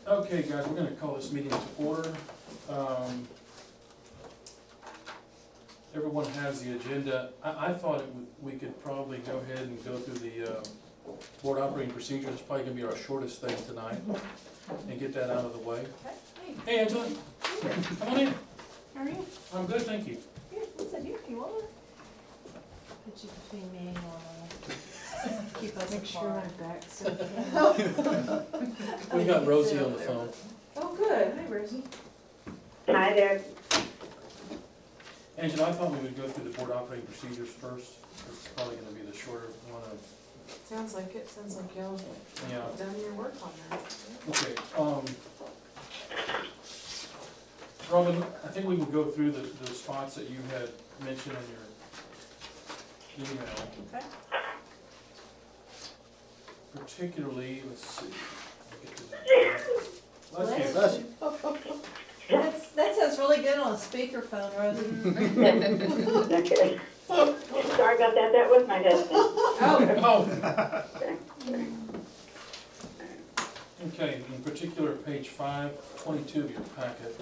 Okay, guys, we're gonna call this meeting to order. Everyone has the agenda. I thought we could probably go ahead and go through the board operating procedures. It's probably gonna be our shortest thing tonight, and get that out of the way. Okay. Hey, Angela, come on in. How are you? I'm good, thank you. Here, what's that here? You want one? Put you between me and keep us Make sure apart. my back's okay. We got Rosie on the phone. Oh, good. Hi, Rosie. Hi there. Angela, I thought we would go through the board operating procedures first. It's probably gonna be the shorter one of, Sounds like it, sounds like y'all yeah. done your work on that. Okay, Robin, I think we will go through the spots that you had mentioned in your email. Okay. Particularly, let's see. I'll get to that. Bless you. That sounds really good on a speakerphone, Rosie. Okay. Sorry about that, that was my husband. Oh. Okay, in particular, page 522 of your packet.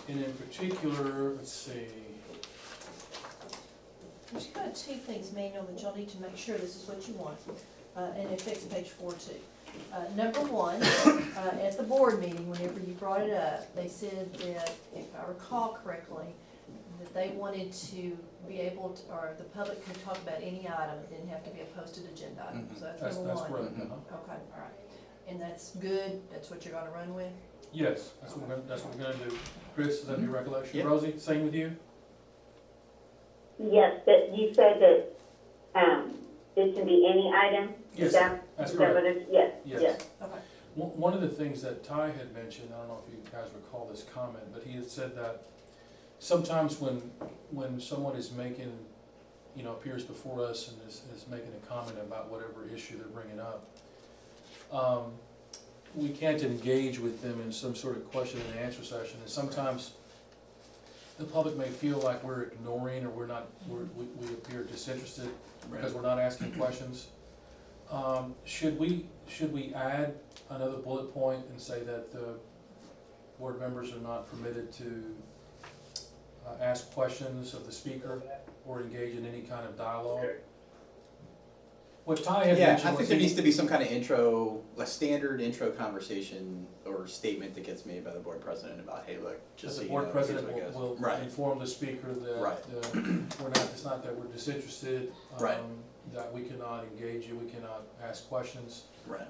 And in particular, let's see, There's kind of two things, Manuel, that y'all need to make sure this is what you want, and it affects page 4 too. Number one, at the board meeting, whenever you brought it up, they said that, if I recall correctly, that they wanted to be able to, or the public could talk about any item, it didn't have to be a posted agenda item, so that's that's number one. correct. Okay, all right, and that's good, that's what you're gonna run with? Yes, that's what we're gonna do. Chris, is that your recollection? Yeah. Rosie, same with you? Yes, but you said that, it can be any item? Yes, Is that- that's is that correct. what it- Yes, Yes. yes. Okay. One of the things that Ty had mentioned, I don't know if you guys recall this comment, but he had said that sometimes when someone is making, appears before us and is making a comment about whatever issue they're bringing up, we can't engage with them in some sort of question and answer session, and sometimes the public may feel like we're ignoring or we appear disinterested because we're not asking questions. Should we add another bullet point and say that the board members are not permitted to ask questions of the speaker or engage in any kind of dialogue? What Ty had Yeah, mentioned I was think there needs to be some kind of intro, a standard intro conversation or statement that gets made by the board president about, hey, look, just so the you board know, president here's what it will goes. Right, inform the speaker that Right. it's not that we're disinterested, Right. that we cannot engage you, we cannot ask questions. right,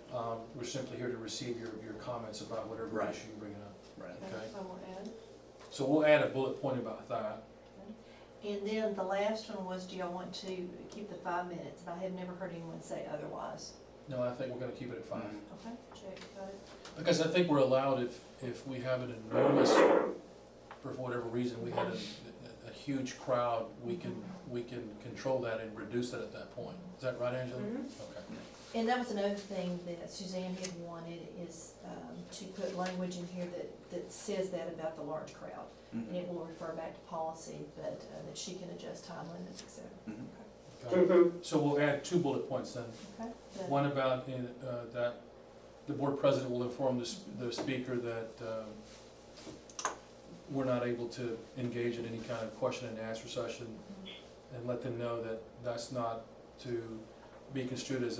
We're simply here to receive your comments about whatever Right. issue you bring up. right. Okay. I will add. So we'll add a bullet point about that. And then the last one was, do y'all want to keep the 5 minutes? And I have never heard anyone say otherwise. No, I think we're gonna keep it at 5. Mhm. Okay, check, got it. Because I think we're allowed, if we have an enormous, for whatever reason, we had a huge crowd, we can control that and reduce it at that point. Is that right, Angela? Mhm. Okay. And that was another thing that Suzanne had wanted, is to put language in here that says that about the large crowd. And Mhm. it will refer back to policy, but that she can adjust time limits, et cetera. Mhm. Okay. Mm-hmm. So we'll add 2 bullet points then. Okay? But- One about that the board president will inform the speaker that we're not able to engage in any kind of question and answer session, and let them know that that's not to be construed as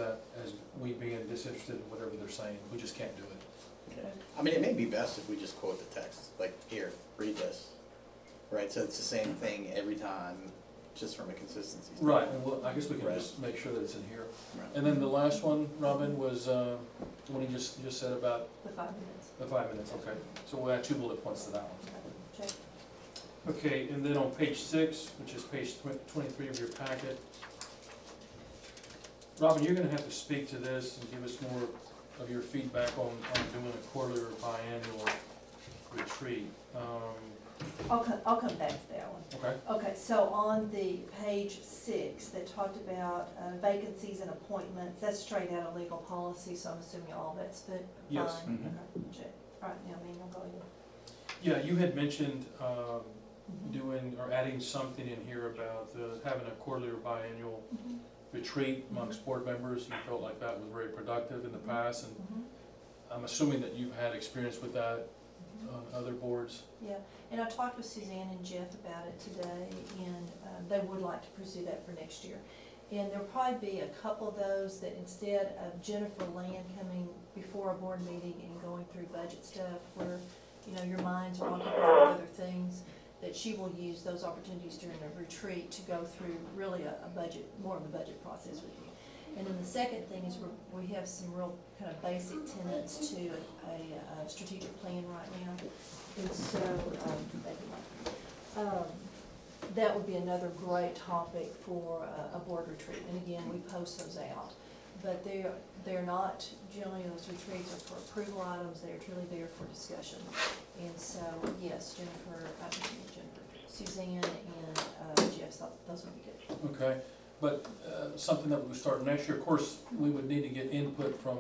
we being disinterested in whatever they're saying. We just can't do it. Yeah. I mean, it may be best if we just quote the text, like, here, read this, right? So it's the same thing every time, just from a consistency standpoint. Right, and I guess we can Right. just make sure that it's in here. Right. And then the last one, Robin, was when you just said about The 5 minutes. the 5 minutes, okay. So we'll add 2 bullet points to that one. Okay, check. Okay, and then on page 6, which is page 23 of your packet, Robin, you're gonna have to speak to this and give us more of your feedback on doing a quarterly or biannual retreat. I'll come back to that one. Okay, Okay, so on the page 6, that talked about vacancies and appointments, that's straight out of legal policy, so I'm assuming all that's fine? Yes. Mhm. Okay, check. All right, now, Manuel, go ahead. yeah, you had mentioned doing, or adding something in here about having a quarterly or biannual Mhm. retreat amongst board members. You felt like that was very productive in the past, and Mhm. I'm assuming that you've had experience with that on other boards. Yeah, and I talked with Suzanne and Jeff about it today, and they would like to pursue that for next year. And there'll probably be a couple of those that instead of Jennifer Land coming before a board meeting and going through budget stuff where, you know, your minds are occupied with other things, that she will use those opportunities during a retreat to go through really a budget, more of a budget process with you. And then the second thing is we have some real kind of basic tenets to a strategic plan right now. And so, that would be another great topic for a board retreat. And again, we post those out. But they're not, generally those retreats are for approval items, they're truly there for discussion. And so, yes, Suzanne and Jeff thought those would be good. Okay, but something that we would start next year, of course, we would need to get input from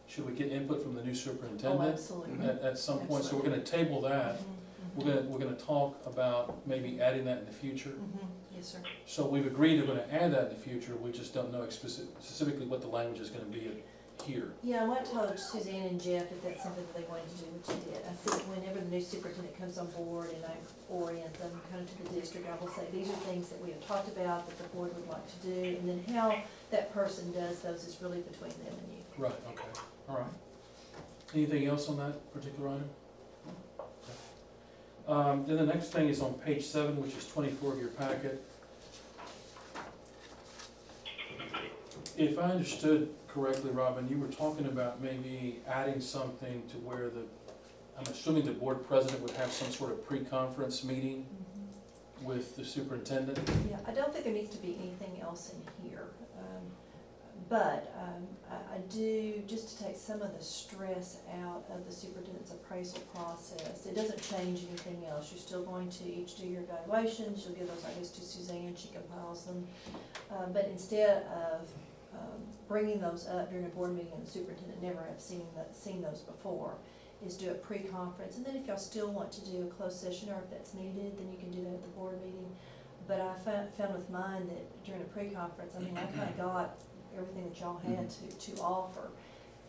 should we get input from the new Oh, superintendent absolutely. at some point? So we're gonna table that. Mhm, We're gonna talk about maybe adding that in the future. mhm. Yes, sir. So we've agreed we're gonna add that in the future, we just don't know specifically what the language is gonna be here. Yeah, I went and told Suzanne and Jeff if that's something that they wanted to do, which they did. I said, whenever the new superintendent comes on board and I orient them kind of to the district, I will say, these are things that we have talked about that the board would like to do. And then how that person does those is really between them and you. Right, okay, all right. Anything else on that particular item? Then the next thing is on page 7, which is 24 of your packet. If I understood correctly, Robin, you were talking about maybe adding something to where I'm assuming the board president would have some sort of pre-conference meeting with the superintendent? Yeah, I don't think there needs to be anything else in here. But I do, just to take some of the stress out of the superintendent's appraisal process. It doesn't change anything else. You're still going to each do your evaluations. You'll give those, I guess, to Suzanne. She compiles them. But instead of bringing those up during a board meeting, and the superintendent never have seen those before, is do a pre-conference. And then if y'all still want to do a closed session, or if that's needed, then you can do that at the board meeting. But I found with mine that during a pre-conference, I mean, I kind of got everything that y'all had to offer.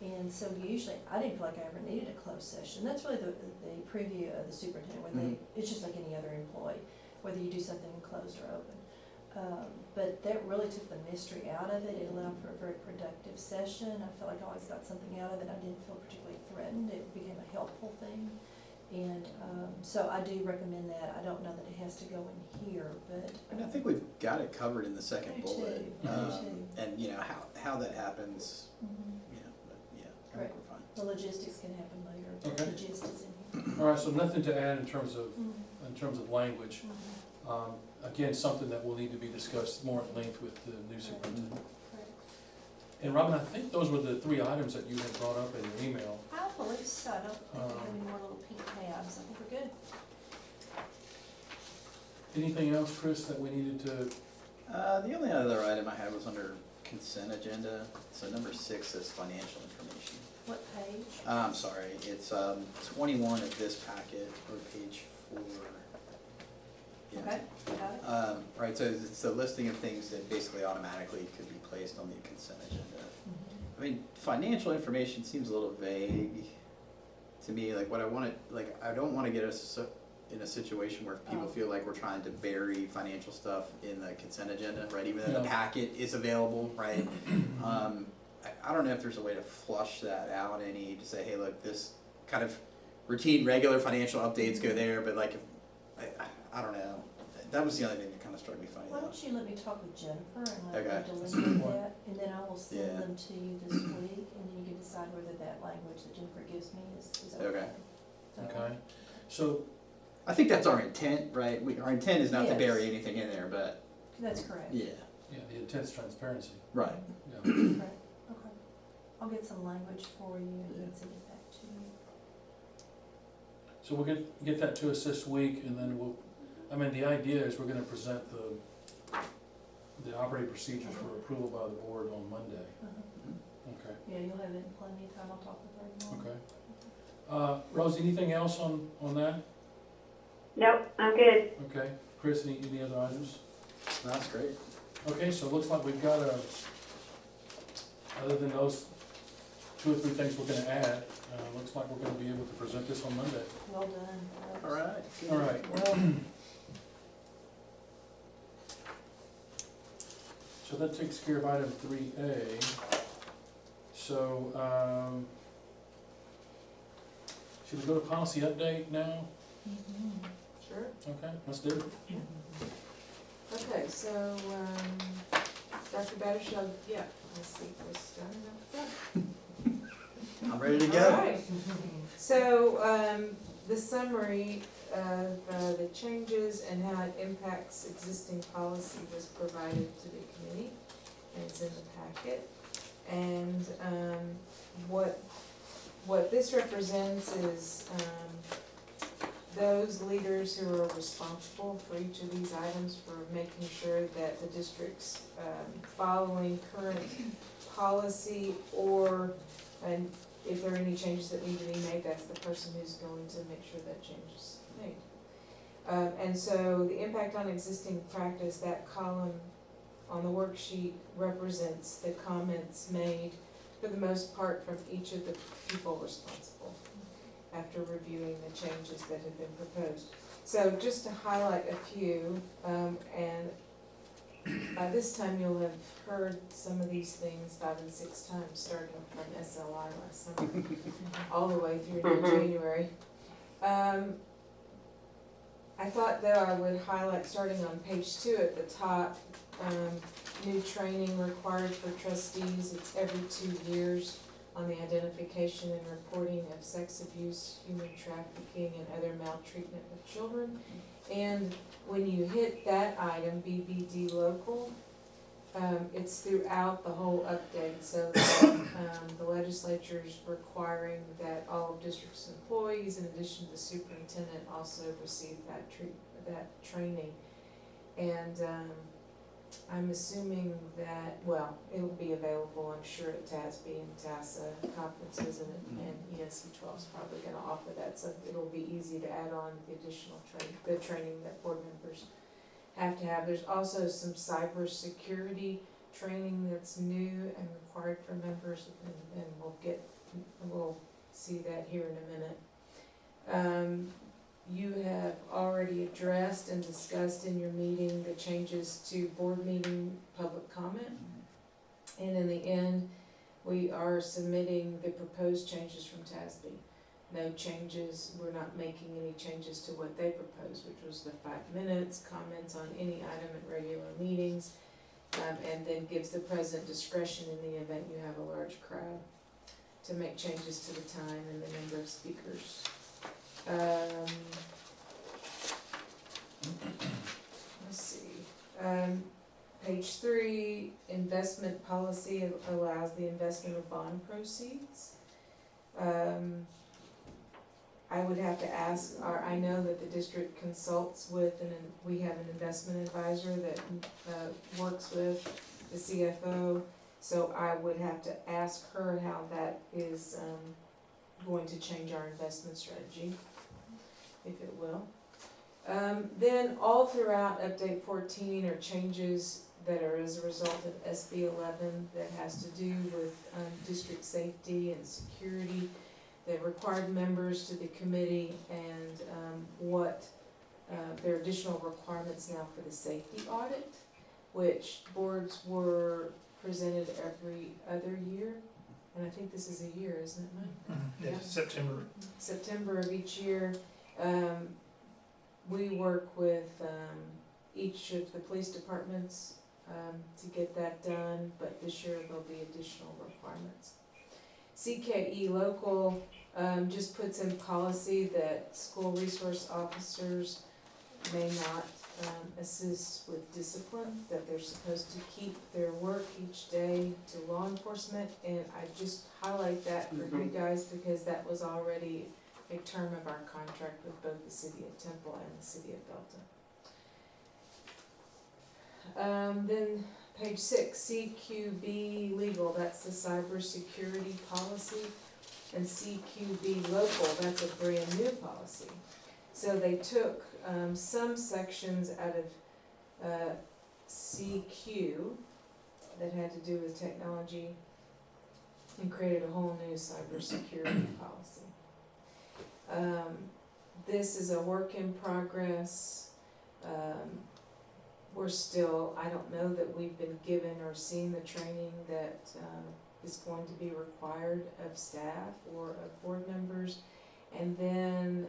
And so usually, I didn't feel like I ever needed a closed session. That's really the preview of the superintendent, where it's just like any other employee, whether you do something closed or open. But that really took the mystery out of it. It allowed for a very productive session. I felt like I always got something out of it. I didn't feel particularly threatened. It became a helpful thing. And so I do recommend that. I don't know that it has to go in here, but. And I think we've got it covered in the second I do bullet. too. I do too. And you know, how that happens, Mhm. you know, but yeah, I Correct. think we're fine. The logistics can happen later. Okay. The gist is in here. All right, so nothing to add in terms of Mhm. language. Mhm. Again, something that will need to be discussed more at length with the new superintendent. Correct. And Robin, I think those were the 3 items that you had brought up in your email. I believe so. I don't think we have any more little pink tabs. I think we're good. Anything else, Chris, that we needed to? The only other item I had was under consent agenda. So number 6 says financial information. What page? I'm sorry, it's 21 of this packet, or page 4. Yeah. Okay, got it. Right, so it's a listing of things that basically automatically could be placed on the consent agenda. I mean, financial information seems a little vague to me, like what I want to, like, I don't want to get us in a situation where people Oh. feel like we're trying to bury financial stuff in the consent agenda, right, even though the Yeah. packet is available, right? I don't know if there's a way to flush that out any, to say, hey, look, this kind of routine, regular financial updates go there, but like, I don't know. That was the only thing that kind of struck me funny Why though. don't you let me talk with Jennifer and let Okay. her delineate that, and then I will send Yeah. them to you this week, and then you can decide whether that language that Jennifer gives me is okay. Okay. So- Okay, so, I think that's our intent, right? Our intent is not to Yes. bury anything in there, but, That's correct. yeah, yeah, the intense transparency. right. Yeah. Correct, okay. I'll get some language for you and then send it back to you. So we'll get that to us this week, and then the idea is we're gonna present the operating procedures for approval by the board on Monday. Uh-huh. Okay, Yeah, you'll have it in plenty of time. I'll talk with her tomorrow. okay. Rose, anything else on that? Nope, I'm good. Okay, Chris, any other items? That's great. Okay, so it looks like we've got other than those 2 or 3 things we're gonna add, looks like we're gonna be able to present this on Monday. Well done. All right. All right, Well, so that takes care of item 3A. So, should we go to policy update now? Sure. Okay, let's do it. Okay, so, Dr. Battershell, yeah, let's see, what's done. I'm ready to All go. right. So, the summary of the changes and how it impacts existing policy was provided to the committee, and it's in the packet. And what this represents is those leaders who are responsible for each of these items for making sure that the district's following current policy, or, and if there are any changes that need to be made, that's the person who's going to make sure that change is made. And so the impact on existing practice, that column on the worksheet represents the comments made for the most part from each of the people responsible after reviewing the changes that have been proposed. So just to highlight a few, and by this time you'll have heard some of these things 5 and 6 times, starting from SLI last summer, all the way through to January. I thought though I would highlight, starting on page 2 at the top, new training required for trustees. It's every 2 years on the identification and reporting of sex abuse, human trafficking, and other maltreatment of children. And when you hit that item, BBD local, it's throughout the whole update. So the legislature is requiring that all of district's employees, in addition to the superintendent, also receive that training. And I'm assuming that, well, it'll be available, I'm sure, at TASB and TASA conferences, and ESC 12 is probably gonna offer that, so it'll be easy to add on the additional training that board members have to have. There's also some cybersecurity training that's new and required for members, and we'll see that here in a minute. You have already addressed and discussed in your meeting the changes to board meeting public comment. And in the end, we are submitting the proposed changes from TASB. No changes, we're not making any changes to what they proposed, which was the 5 minutes, comments on any item at regular meetings, and then gives the president discretion in the event you have a large crowd to make changes to the time and the number of speakers. Let's see, page 3, investment policy allows the investment of bond proceeds. I would have to ask, I know that the district consults with, and we have an investment advisor that works with the CFO, so I would have to ask her how that is going to change our investment strategy, if it will. Then all throughout update 14 are changes that are as a result of SB 11 that has to do with district safety and security, the required members to the committee, and what their additional requirements now for the safety audit, which boards were presented every other year. And I think this is a year, isn't it, Mike? Yeah, September. September of each year. We work with each of the police departments to get that done, but this year there'll be additional requirements. CKE local just puts in policy that school resource officers may not assist with discipline, that they're supposed to keep their work each day to law enforcement, and I just highlight that for you guys because that was already a term of our contract with both the city of Temple and the city of Belton. Then page 6, CQB legal, that's the cybersecurity policy, and CQB local, that's a brand new policy. So they took, some sections out of, CQ that had to do with technology and created a whole new cybersecurity policy. This is a work in progress. We're still, I don't know that we've been given or seen the training that is going to be required of staff or of board members. And then,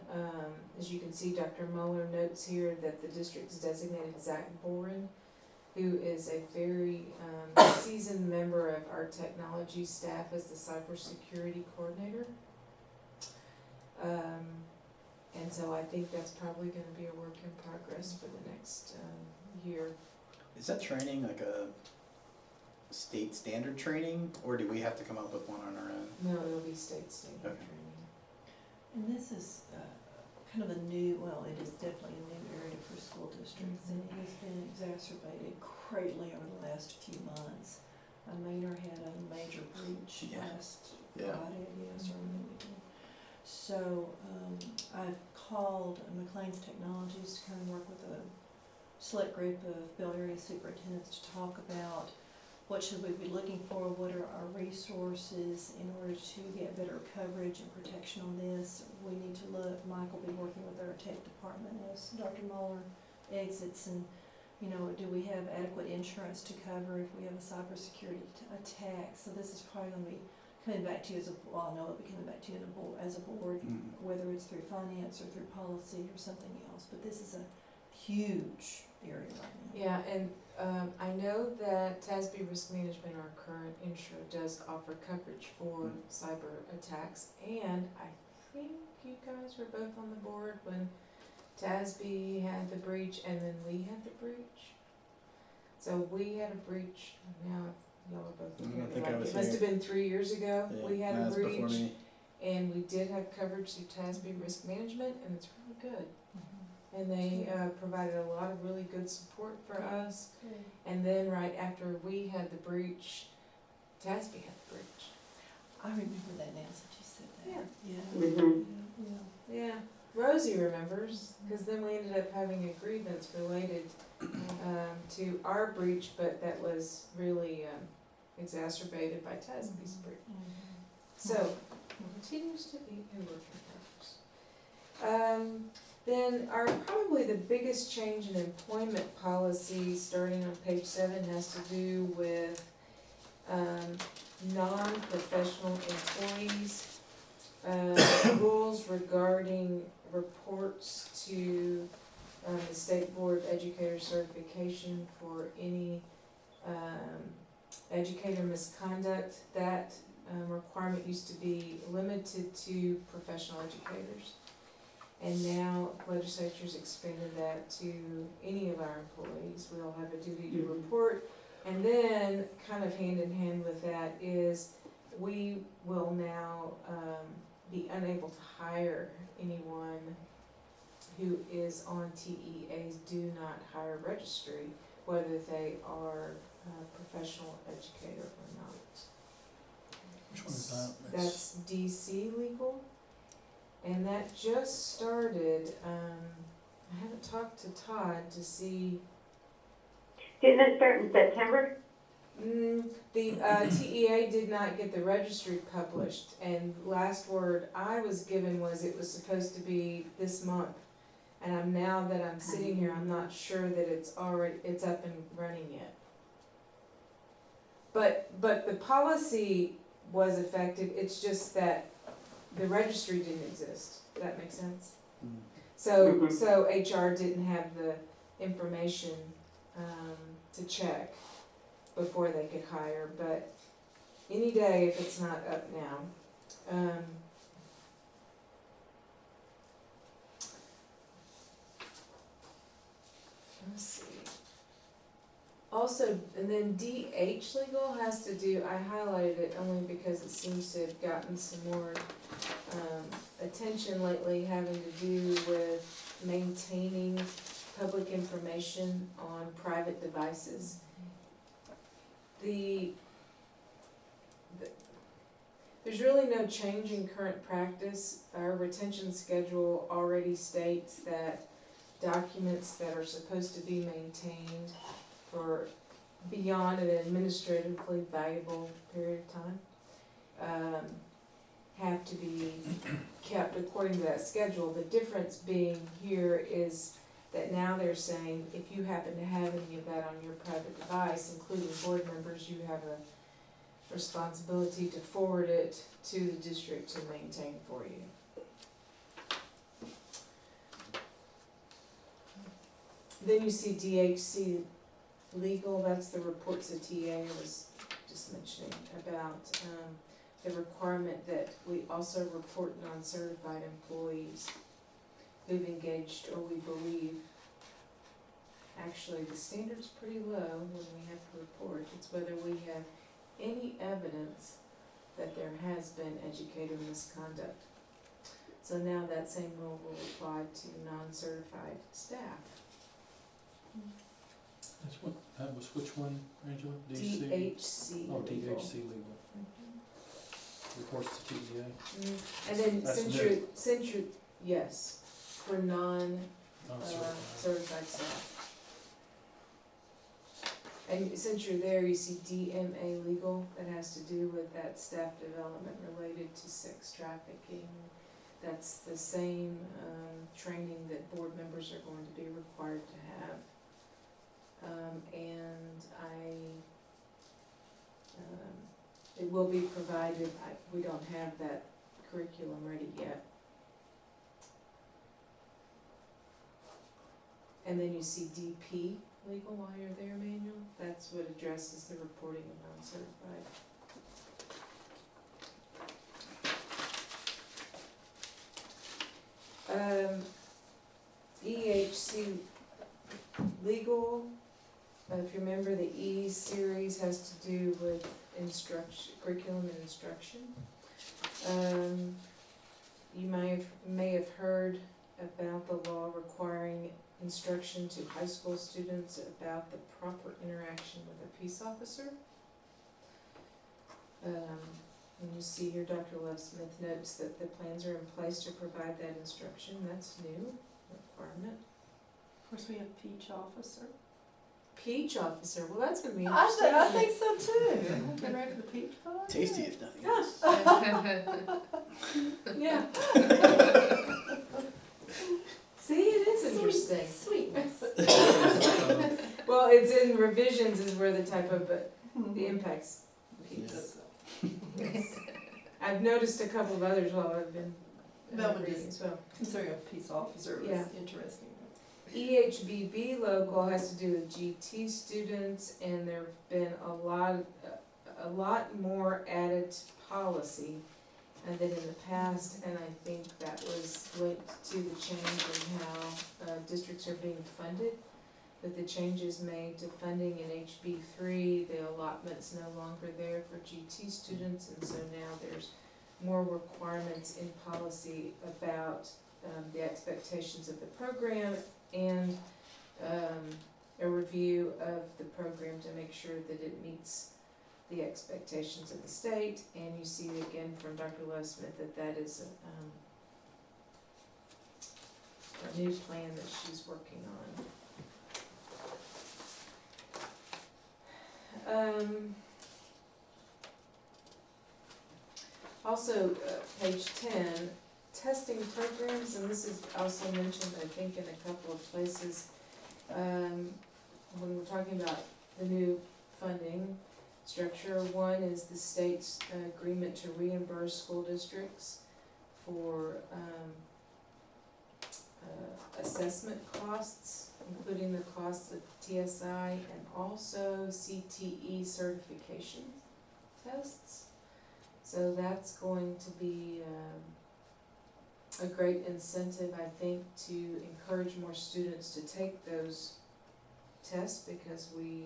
as you can see, Dr. Mueller notes here that the district's designated Zach Boren, who is a very seasoned member of our technology staff as the cybersecurity coordinator. And so I think that's probably gonna be a work in progress for the next year. Is that training like a state standard training, or do we have to come up with one on our own? No, it'll be state standard Okay. training. And this is kind of a new, well, it is definitely a new area for school districts, and it has been exacerbated greatly over the last few months. Maynard had a major breach Yeah. last Yeah. Friday, yes, or Monday. So, I've called McLean's Technologies to come and work with a select group of Bell area superintendents to talk about what should we be looking for, what are our resources in order to get better coverage and protection on this. We need to look, Mike will be working with our tech department as Dr. Mueller exits, and, you know, do we have adequate insurance to cover if we have a cybersecurity attack? So this is probably gonna be coming back to you as a, well, I know it'll be coming back to you as a board, whether it's through finance or through policy or something else, but this is a huge area right now. Yeah, and I know that TASB Risk Management, our current insurer, does offer coverage for cyber attacks. And I think you guys were both on the board when TASB had the breach and then we had the breach. So we had a breach, now y'all are both looking I at me think I like, was it must have been 3 years ago. Yeah, We had no, a that's before breach. me. And we did have coverage through TASB Risk Management, and it's really good. And they provided a lot of really good support for us. And then right after we had the breach, TASB had the breach. I remember that now that you said that. Yeah. Yeah. Mhm. Yeah. Yeah, Rosie remembers, because then we ended up having a grievance related to our breach, but that was really exacerbated by TASB's breach. So, continues to be a work in progress. Then probably the biggest change in employment policy, starting on page 7, has to do with non-professional employees. Rules regarding reports to the State Board of Educator certification for any educator misconduct. That requirement used to be limited to professional educators. And now legislature's expanded that to any of our employees. We all have a duty to report. And then, kind of hand in hand with that, is we will now be unable to hire anyone who is on TEA's do not hire registry, whether they are a professional educator or not. Which one is that? That's DC legal, and that just started, I haven't talked to Todd to see, Didn't it start in September? the TEA did not get the registry published, and last word I was given was it was supposed to be this month. And now that I'm sitting here, I'm not sure that it's up and running yet. But the policy was effective, it's just that the registry didn't exist. Does that make sense? So HR didn't have the information to check before they could hire, but any day if it's not up now. Let's see. Also, and then DH legal has to do, I highlighted it only because it seems to have gotten some more attention lately, having to do with maintaining public information on private devices. There's really no change in current practice. Our retention schedule already states that documents that are supposed to be maintained for beyond an administratively valuable period of time, have to be kept according to that schedule. The difference being here is that now they're saying if you happen to have any of that on your private device, including board members, you have a responsibility to forward it to the district to maintain for you. Then you see DHC legal, that's the reports that TA was just mentioning about the requirement that we also report non-certified employees who've engaged or we believe. Actually, the standard's pretty low when we have to report. It's whether we have any evidence that there has been educator misconduct. So now that same rule will apply to non-certified staff. That was which one, Angela? DHC Oh, legal. DHC legal. Reports to TDA. And then That's censure, yes, for Non-certified. certified staff. And since you're there, you see DMA legal, that has to do with that staff development related to sex trafficking. That's the same training that board members are going to be required to have. It will be provided, we don't have that curriculum ready yet. And then you see DP legal while you're there, Manuel, that's what addresses the reporting of non-certified. EHC legal, if you remember, the E series has to do with instruction, curriculum and instruction. You may have heard about the law requiring instruction to high school students about the proper interaction with a peace officer. And you see here Dr. Love Smith notes that the plans are in place to provide that instruction. That's new requirement. Of course, we have peach officer. Peach officer, well, that's gonna be I interesting. think so too. Been ready for the peach pie? Tasty if nothing Yeah. else. Yeah. See, it is interesting. Sweetness. Well, it's in revisions is where the type of, the impacts piece. Yes. I've noticed a couple of others while I've been That one reading is- as well. Considering a peace officer Yeah. was interesting. EHBB local has to do with GT students, and there've been a lot more added to policy than in the past, and I think that was linked to the change in how districts are being funded. With the changes made to funding in HB3, the allotment's no longer there for GT students, and so now there's more requirements in policy about the expectations of the program and a review of the program to make sure that it meets the expectations of the state. And you see again from Dr. Love Smith that that is a new plan that she's working on. Also, page 10, testing programs, and this is also mentioned, I think, in a couple of places. When we're talking about the new funding structure, one is the state's agreement to reimburse school districts for assessment costs, including the costs of TSI and also CTE certification tests. So that's going to be a great incentive, I think, to encourage more students to take those tests because we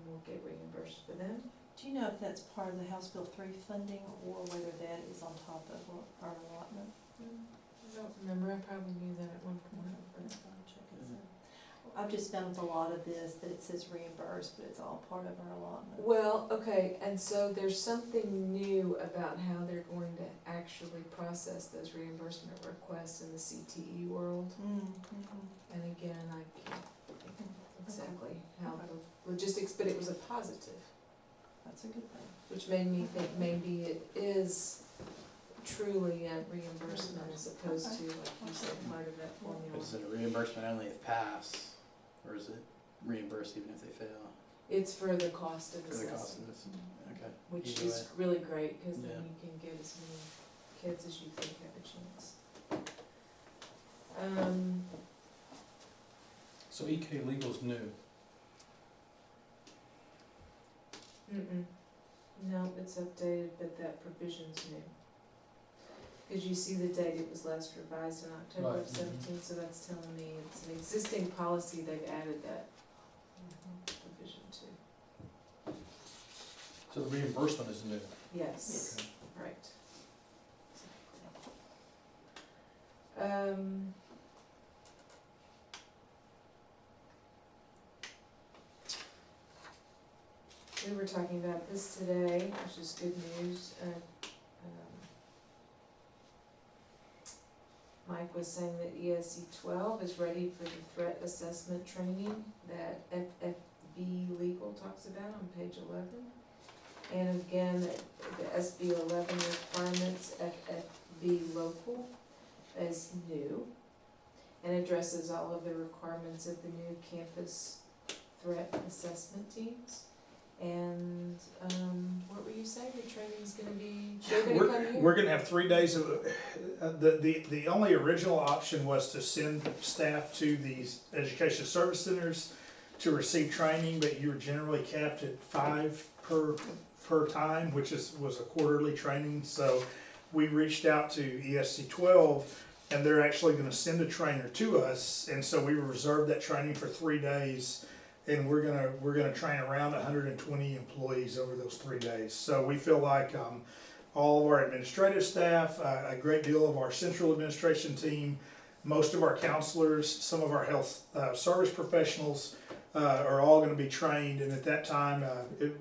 will get reimbursed for them. Do you know if that's part of the House Bill 3 funding or whether that is on top of our allotment? I don't remember, I probably knew that at one point, but I'll check it I've just found with a lot of this that it says reimbursed, but it's all part of our allotment. Well, okay, and so there's something new about how they're going to actually process those reimbursement requests in the CTE world. And again, I can't think exactly how the logistics, but it was a positive, That's a good thing. which made me think maybe it is truly a reimbursement as opposed to, like you said, part of that formula. Is it a reimbursement only if pass, or is it reimbursed even if they fail? It's for the cost of For the cost assessment, of this, okay. which Either is way. really great, cause then Yeah. you can get as many kids as you think have a chance. So EK Legal's new. No, it's updated, but that provision's new. Cause you see the date it was last revised in October Right, of mhm. 17, so that's telling me it's an existing policy, they've added that provision to. So the reimbursement is new. Yes, Okay. right. Exactly. We were talking about this today, which is good news. Mike was saying that ESC 12 is ready for the threat assessment training that FFB Legal talks about on page 11. And again, the SB 11 requirements, FFB Local is new and addresses all of the requirements of the new campus threat assessment teams. And, what were you saying, the training's gonna be, they're gonna come here? We're gonna have 3 days of, the only original option was to send staff to these education service centers to receive training, but you're generally capped at 5 per time, which was a quarterly training. So we reached out to ESC 12, and they're actually gonna send a trainer to us, and so we reserved that training for 3 days. And we're gonna train around 120 employees over those 3 days. So we feel like all of our administrative staff, a great deal of our central administration team, most of our counselors, some of our health service professionals are all going to be trained. And at that time,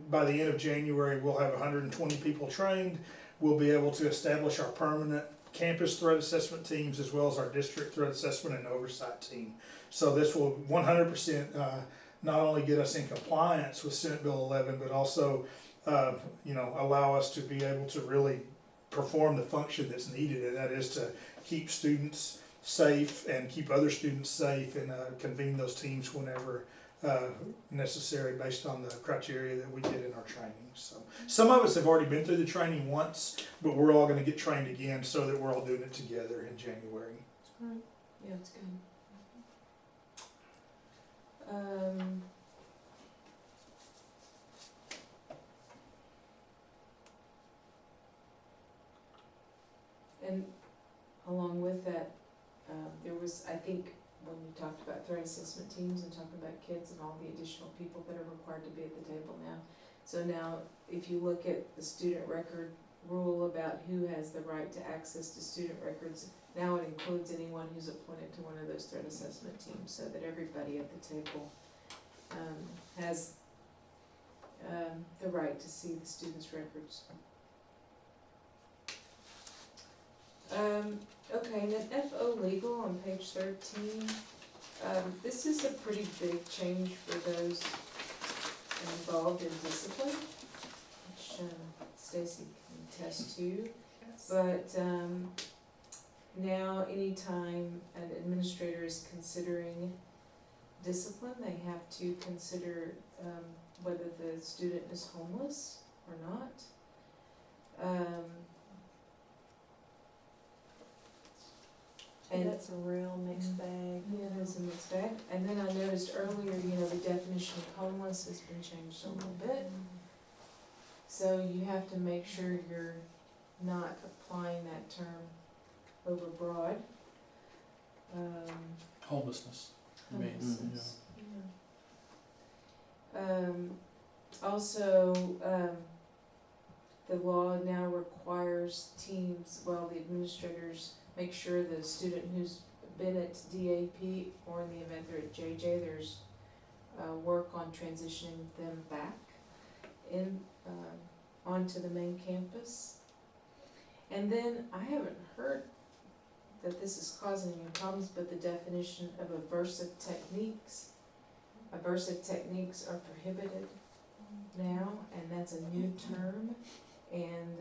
by the end of January, we'll have 120 people trained. We'll be able to establish our permanent campus threat assessment teams as well as our district threat assessment and oversight team. So this will 100% not only get us in compliance with Senate Bill 11, but also, allow us to be able to really perform the function that's needed, and that is to keep students safe and keep other students safe, and convene those teams whenever necessary based on the criteria that we did in our training. So some of us have already been through the training once, but we're all going to get trained again so that we're all doing it together in January. Yeah, it's good. And along with that, there was, I think, when we talked about threat assessment teams and talking about kids and all the additional people that are required to be at the table now. So now, if you look at the student record rule about who has the right to access to student records, now it includes anyone who's appointed to one of those threat assessment teams, so that everybody at the table has the right to see the students' records. Okay, and then FO Legal on page 13. This is a pretty big change for those involved in discipline, which Stacy can attest to. But now anytime an administrator is considering discipline, they have to consider whether the student is homeless or not. And that's a real mixed bag. Yeah, there's a mixed bag. And then I noticed earlier, the definition of homeless has been changed a little bit. So you have to make sure you're not applying that term overbroad. Homelessness, you mean, Homelessness, yeah. Also, the law now requires teams, the administrators make sure the student who's been at DAP or in the event they're at JJ, there's work on transitioning them back in, onto the main campus. And then I haven't heard that this is causing any problems, but the definition of aversive techniques. Aversive techniques are prohibited now, and that's a new term, and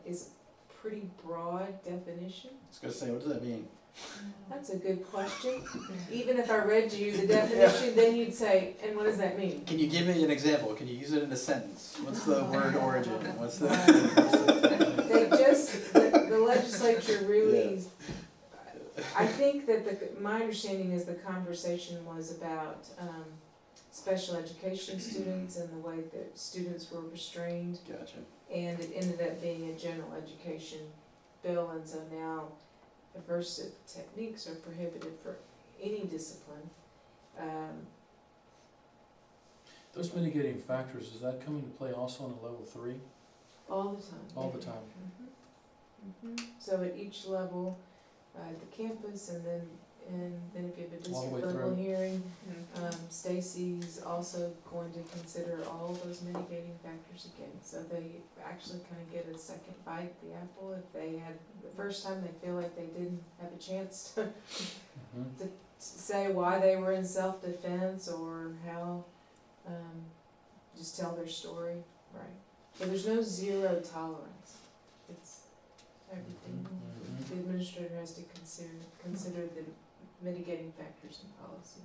is a pretty broad definition. I was gonna say, what does that mean? That's a good question. Even if I read you the definition, then you'd say, and what does that mean? Can you give me an example? Can you use it in a sentence? What's the word origin? What's the? They just, the legislature really, I think that my understanding is the conversation was about special education students and the way that students were restrained, Gotcha. and it ended up being a general education bill, and so now aversive techniques are prohibited for any discipline. Those mitigating factors, is that coming to play also on a level 3? All the time. All the time. So at each level, the campus, and then if you have a All the way district level through. hearing, Stacy's also going to consider all those mitigating factors again. So they actually kind of get a second bite at the apple if they had, the first time they feel like they didn't have a chance to say why they were in self-defense or how, just tell their story, right? So there's no zero tolerance. It's everything. The administrator has to consider the mitigating factors in policy.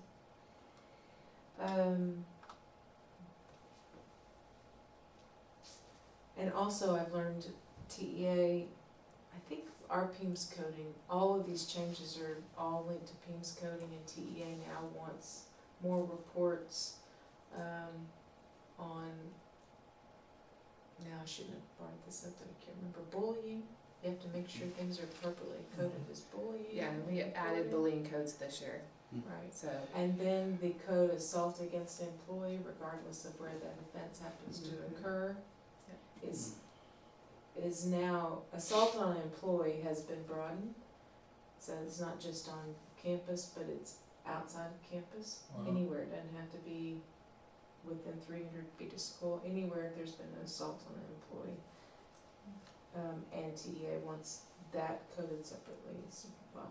And also I've learned TEA, I think our PIMS coding, all of these changes are all linked to PIMS coding, and TEA now wants more reports on, now I shouldn't have brought this up, but I can't remember, bullying. You have to make sure things are appropriately coded as bullying. Yeah, we added bullying codes this year, Right. so. And then the code assault against an employee, regardless of where that offense happens to occur, is now, assault on an employee has been broadened. So it's not just on campus, but it's outside of campus, Wow. anywhere. It doesn't have to be within 300 feet of school, anywhere if there's been an assault on an employee. And TEA wants that coded separately as well.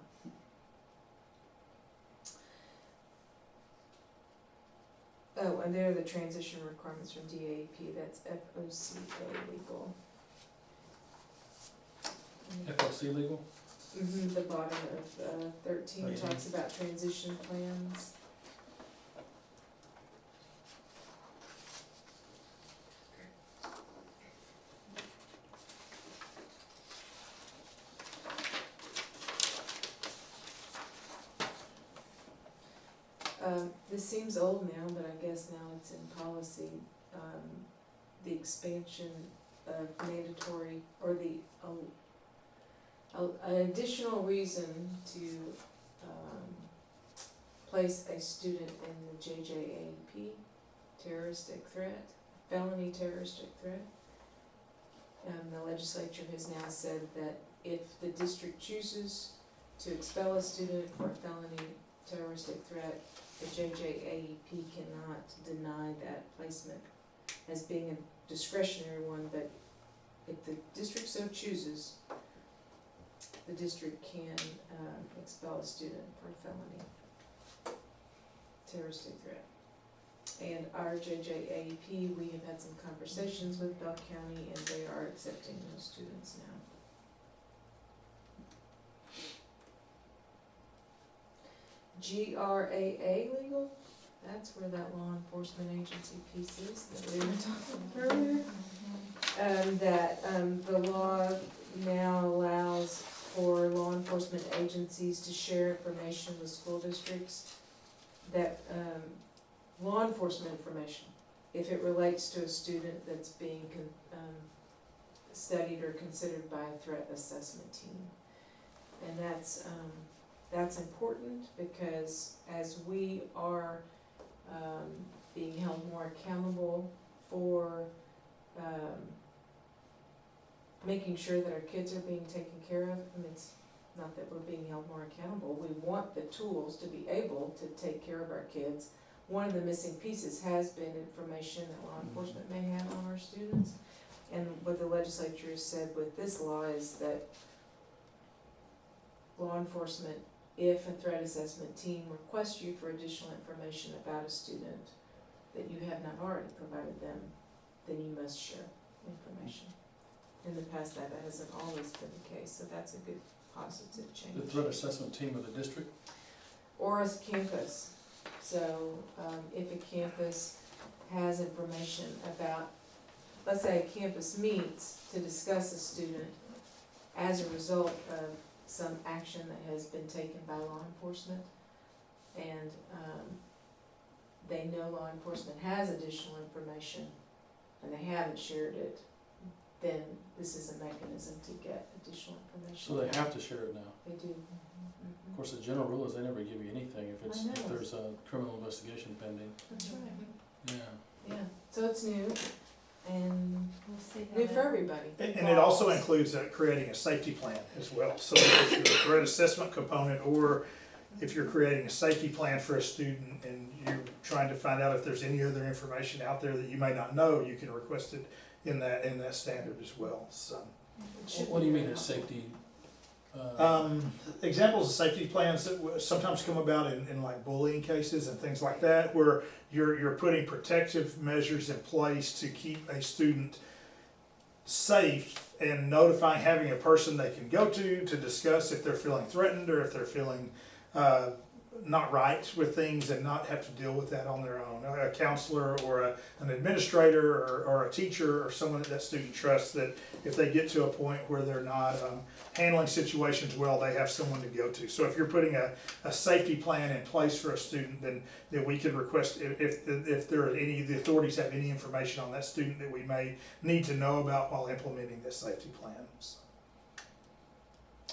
Oh, and there are the transition requirements from DAP, that's FOCA legal. FLC legal? The bottom of 13 Okay. talks about transition plans. This seems old now, but I guess now it's in policy, the expansion of mandatory, or the, an additional reason to place a student in the JJAP, terroristic threat, felony terroristic threat. The legislature has now said that if the district chooses to expel a student for a felony terroristic threat, the JJAEP cannot deny that placement as being a discretionary one, but if the district so chooses, the district can expel a student for a felony terroristic threat. And our JJAEP, we have had some conversations with Bell County, and they are accepting those students now. GRAA legal, that's where that law enforcement agency piece is that we were talking earlier. The law now allows for law enforcement agencies to share information with school districts, that, law enforcement information, if it relates to a student that's being studied or considered by a threat assessment team. And that's important because as we are being held more accountable for making sure that our kids are being taken care of, and it's not that we're being held more accountable, we want the tools to be able to take care of our kids. One of the missing pieces has been information that law enforcement may have on our students. And what the legislature has said with this law is that law enforcement, if a threat assessment team requests you for additional information about a student that you have not already provided them, then you must share information. In the past, that hasn't always been the case, so that's a good positive change. The threat assessment team of the district? Or a campus. So, if a campus has information about, let's say a campus meets to discuss a student as a result of some action that has been taken by law enforcement, and, they know law enforcement has additional information, and they haven't shared it, then this is a mechanism to get additional information. So they have to share it now. They do. Of course, the general rule is they never give you anything if it's, I know. if there's a criminal investigation pending. That's right. Yeah. Yeah, so it's new, and We'll see how new for that- everybody. And it also includes creating a safety plan as well. So if you're a threat assessment component, or if you're creating a safety plan for a student and you're trying to find out if there's any other information out there that you may not know, you can request it in that standard as well, so. It should What do be you mean very a helpful. safety? Examples of safety plans that sometimes come about in like bullying cases and things like that, where you're putting protective measures in place to keep a student safe, and notifying, having a person they can go to discuss if they're feeling threatened or if they're feeling not right with things, and not have to deal with that on their own. A counselor or an administrator or a teacher or someone that student trusts, that if they get to a point where they're not handling situations well, they have someone to go to. So if you're putting a safety plan in place for a student, then we could request, if there are any, the authorities have any information on that student that we may need to know about while implementing this safety plan. So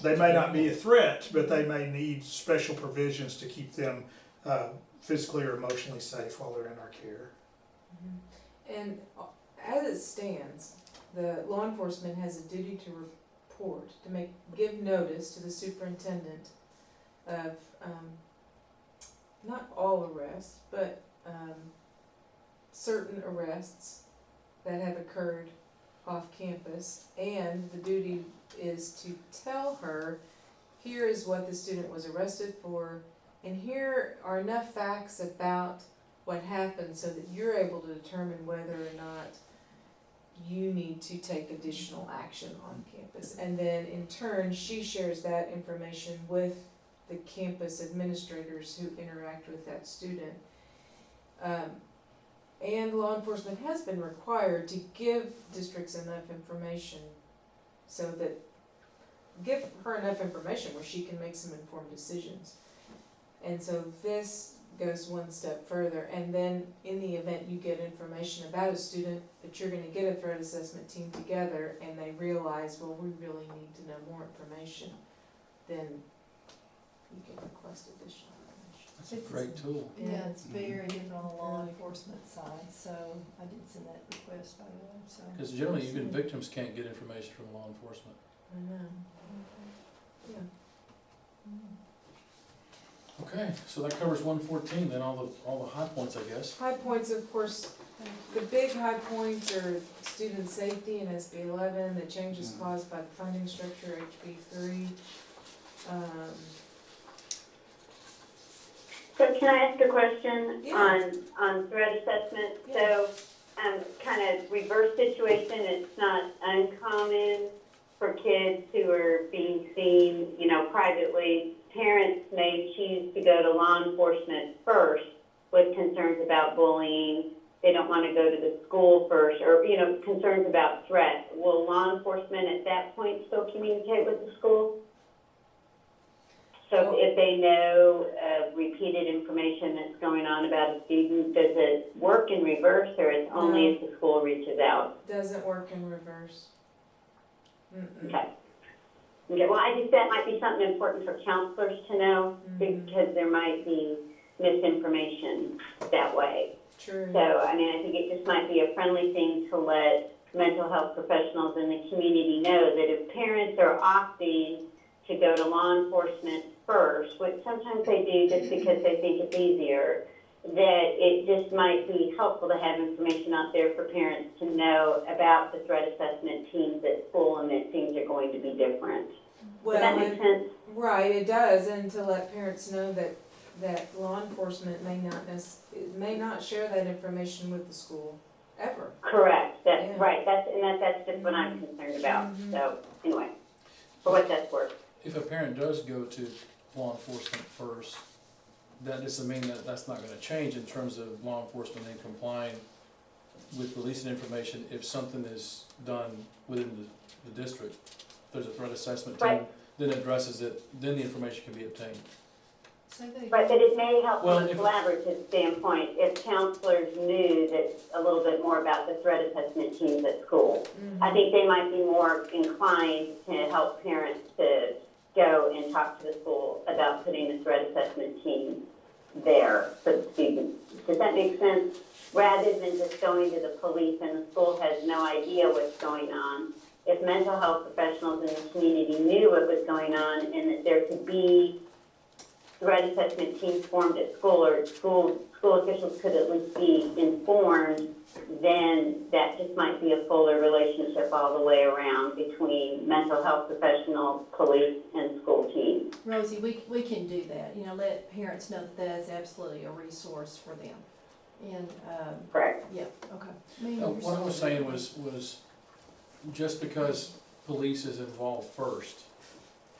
they may not be a threat, but they may need special provisions to keep them physically or emotionally safe while they're in our care. And as it stands, the law enforcement has a duty to report, to give notice to the superintendent of, not all arrests, but, certain arrests that have occurred off campus, and the duty is to tell her, here is what the student was arrested for, and here are enough facts about what happened so that you're able to determine whether or not you need to take additional action on campus. And then in turn, she shares that information with the campus administrators who interact with that student. And law enforcement has been required to give districts enough information so that, give her enough information where she can make some informed decisions. And so this goes one step further, and then in the event you get information about a student, that you're gonna get a threat assessment team together, and they realize, well, we really need to know more information, then you can request additional information. That's a great tool. Yeah, it's very different on the law enforcement side, so I did send that request by the way, so. Because generally, even victims can't get information from law enforcement. I know. Yeah. Okay, so that covers 114, then all the high points, I guess. High points, of course, the big high points are student safety in SB 11, the changes caused by the funding structure, HB 3. So can I ask a question Yeah. on threat assessment? Yeah. So, kind of reverse situation, it's not uncommon for kids who are being seen, privately. Parents may choose to go to law enforcement first with concerns about bullying. They don't want to go to the school first, or, concerns about threats. Will law enforcement at that point still communicate with the school? So if they know repeated information that's going on about a student, does it work in reverse, or it's only if the school reaches out? Doesn't work in reverse. Mm-mm. Okay. Okay, well, that might be something important for counselors to know, Mhm. because there might be misinformation that way. True. So, I think it just might be a friendly thing to let mental health professionals in the community know that if parents are opting to go to law enforcement first, which sometimes they do just because they think it's easier, that it just might be helpful to have information out there for parents to know about the threat assessment teams at school and that things are going to be different. Does that make sense? Right, it does, and to let parents know that law enforcement may not share that information with the school, ever. Correct, that's Yeah. right, that's just what I'm concerned about, Mhm. so, anyway, for what that's worth. If a parent does go to law enforcement first, that doesn't mean that that's not gonna change in terms of law enforcement and complying with releasing information if something is done within the district. If there's a threat assessment team, Right. then addresses it, then the information can be obtained. Say that again. Right, but it may help Well, from a if- collaborative standpoint if counselors knew that a little bit more about the threat assessment teams at school. I think they might be more inclined to help parents to go and talk to the school about putting the threat assessment team there for the students. Does that make sense? Rather than just going to the police and the school has no idea what's going on. If mental health professionals in the community knew what was going on and that there could be threat assessment teams formed at school, or school officials could at least be informed, then that just might be a fuller relationship all the way around between mental health professionals, police, and school teams. Rosie, we can do that, let parents know that that is absolutely a resource for them. And, Correct. yeah, okay. What I was saying was just because police is involved first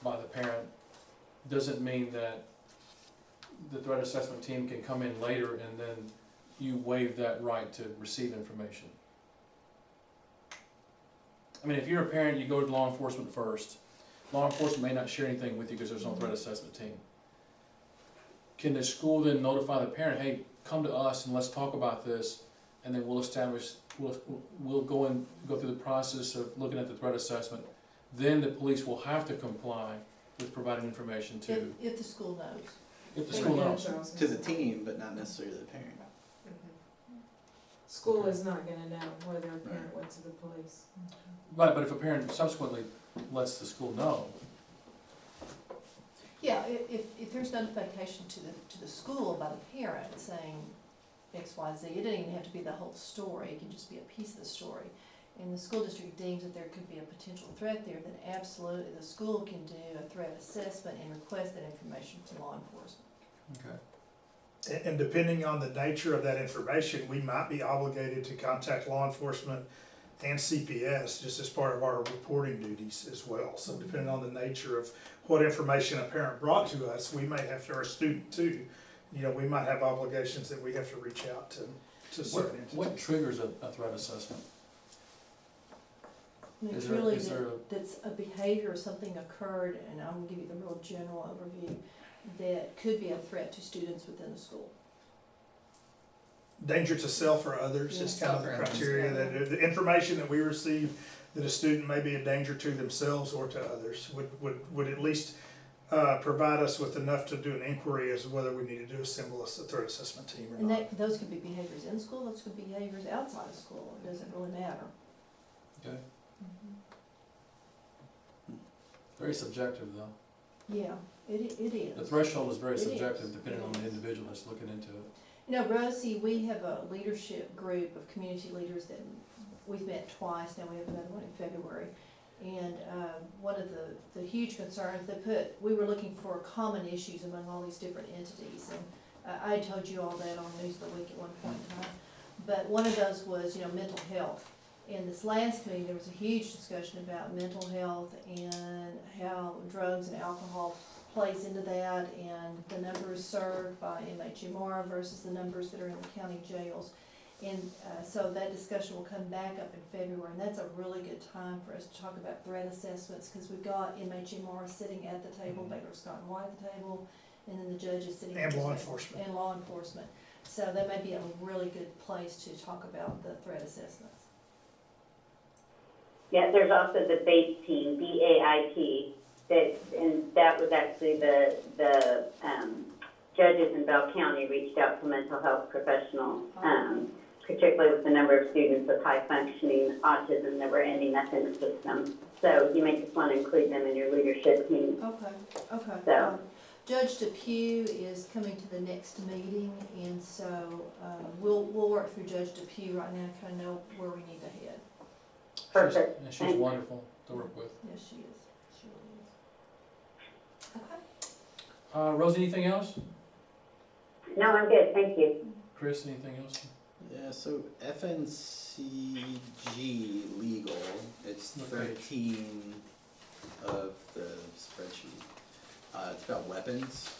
by the parent, doesn't mean that the threat assessment team can come in later and then you waive that right to receive information. I mean, if you're a parent, you go to law enforcement first. Law enforcement may not share anything with you because there's no threat assessment team. Can the school then notify the parent, hey, come to us and let's talk about this, and then we'll go through the process of looking at the threat assessment. Then the police will have to comply with providing information to, If the school knows. if the school knows. To the team, but not necessarily the parent. School is not gonna know whether a parent went to the police. Right, but if a parent subsequently lets the school know, Yeah, if there's notification to the school by the parent saying X, Y, Z, it doesn't even have to be the whole story, it can just be a piece of the story. And the school district deems that there could be a potential threat there, then absolutely the school can do a threat assessment and request that information from law enforcement. okay. And depending on the nature of that information, we might be obligated to contact law enforcement and CPS just as part of our reporting duties as well. So depending on the nature of what information a parent brought to us, we may have to, or a student too, we might have obligations that we have to reach out to certain entities. What triggers a threat assessment? And it's Is there- really is there that's a behavior or something occurred, and I'm gonna give you the real general overview, that could be a threat to students within the school. Danger to self or others is kind of the criteria, that the information that we receive that a student may be a danger to themselves or to others would at least provide us with enough to do an inquiry as to whether we need to assemble a threat assessment team or And not. those could be behaviors in school, those could be behaviors outside of school, it doesn't really matter. Okay. Very subjective though. Yeah, it is. The threshold is very It is. subjective depending on the It is. individual that's looking into it. Rosie, we have a leadership group of community leaders that we've met twice, now we have another one in February. And one of the huge concerns we were looking for common issues among all these different entities. And I told you all that on News of the Week at one point in time. But one of those was, mental health. In this last meeting, there was a huge discussion about mental health and how drugs and alcohol plays into that, and the numbers served by MHMR versus the numbers that are in the county jails. And so that discussion will come back up in February, and that's a really good time for us to talk about threat assessments, because we've got MHMR sitting at the table, Baylor Scott and White at the table, and then the judges sitting at And the law table. enforcement. And law enforcement. So that may be a really good place to talk about the threat assessments. Yeah, there's also the BAIT team, BAIT, and that was actually the judges in Bell County reached out to mental health professionals, particularly with the number of students with high functioning autism that we're ending up in the system. So you may just want to include them in your leadership team. Okay. So- Judge Depew is coming to the next meeting, and so, we'll work through Judge Depew right now, kind of know where we need to head. Perfect. She's Thanks. wonderful to work with. Yes, she is. She really is. Okay. Rosie, anything else? No, I'm good, thank you. Chris, anything else? Yeah, so FNCG legal, it's Okay. 13 of the spreadsheet. It's about weapons,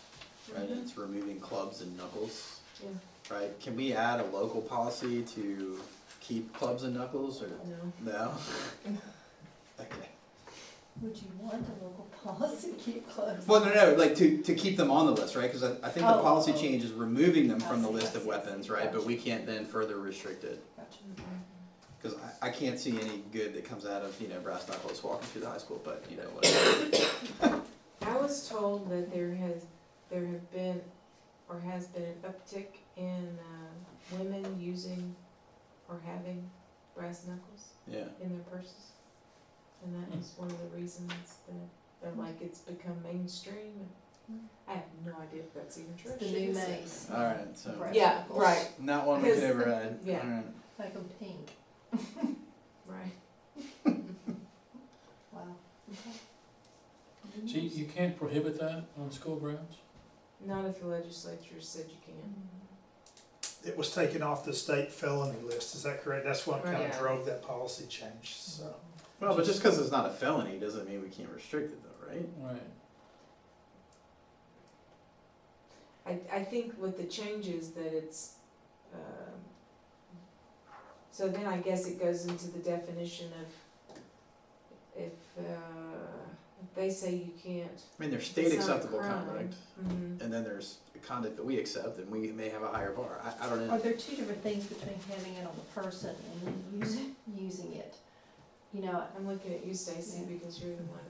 right? Mhm. It's removing clubs and knuckles, Yeah. right? Can we add a local policy to keep clubs and knuckles, or No. no? Okay. Would you want a local policy to keep closed? Well, no, like to keep them on the list, right? Because I think the Oh, policy oh. change is removing them I from the see, list I of see, I weapons, see. right? But Gotcha. we can't then further restrict it. Gotcha. Because I can't see any good that comes out of, brass knuckles walking through the high school, but, whatever. I was told that there has been an uptick in women using or having brass knuckles Yeah. in their purses. And that was one of the reasons that like it's become mainstream. I have no idea if that's even true. The new maze. All right, so Brass Yeah, knuckles. right, not one we could Because- ever add. yeah. All right. Make them pink. right. Wow. Okay. So you can't prohibit that on school grounds? Not if the legislature said you can. It was taken off the state felony list, is that correct? That's what kind Right. of drove that policy change, so. Well, but just because it's not a felony doesn't mean we can't restrict it, though, right? Right. I think with the changes that it's, so then I guess it goes into the definition of if they say you can't. I mean, there's state It's not a acceptable crime. conduct, Mhm. and then there's conduct that we accept, and we may have a higher bar. I don't know. Are there two different things between having it on the person and then using it? You know, I'm looking at you, Stacy, Yeah. because you're the one,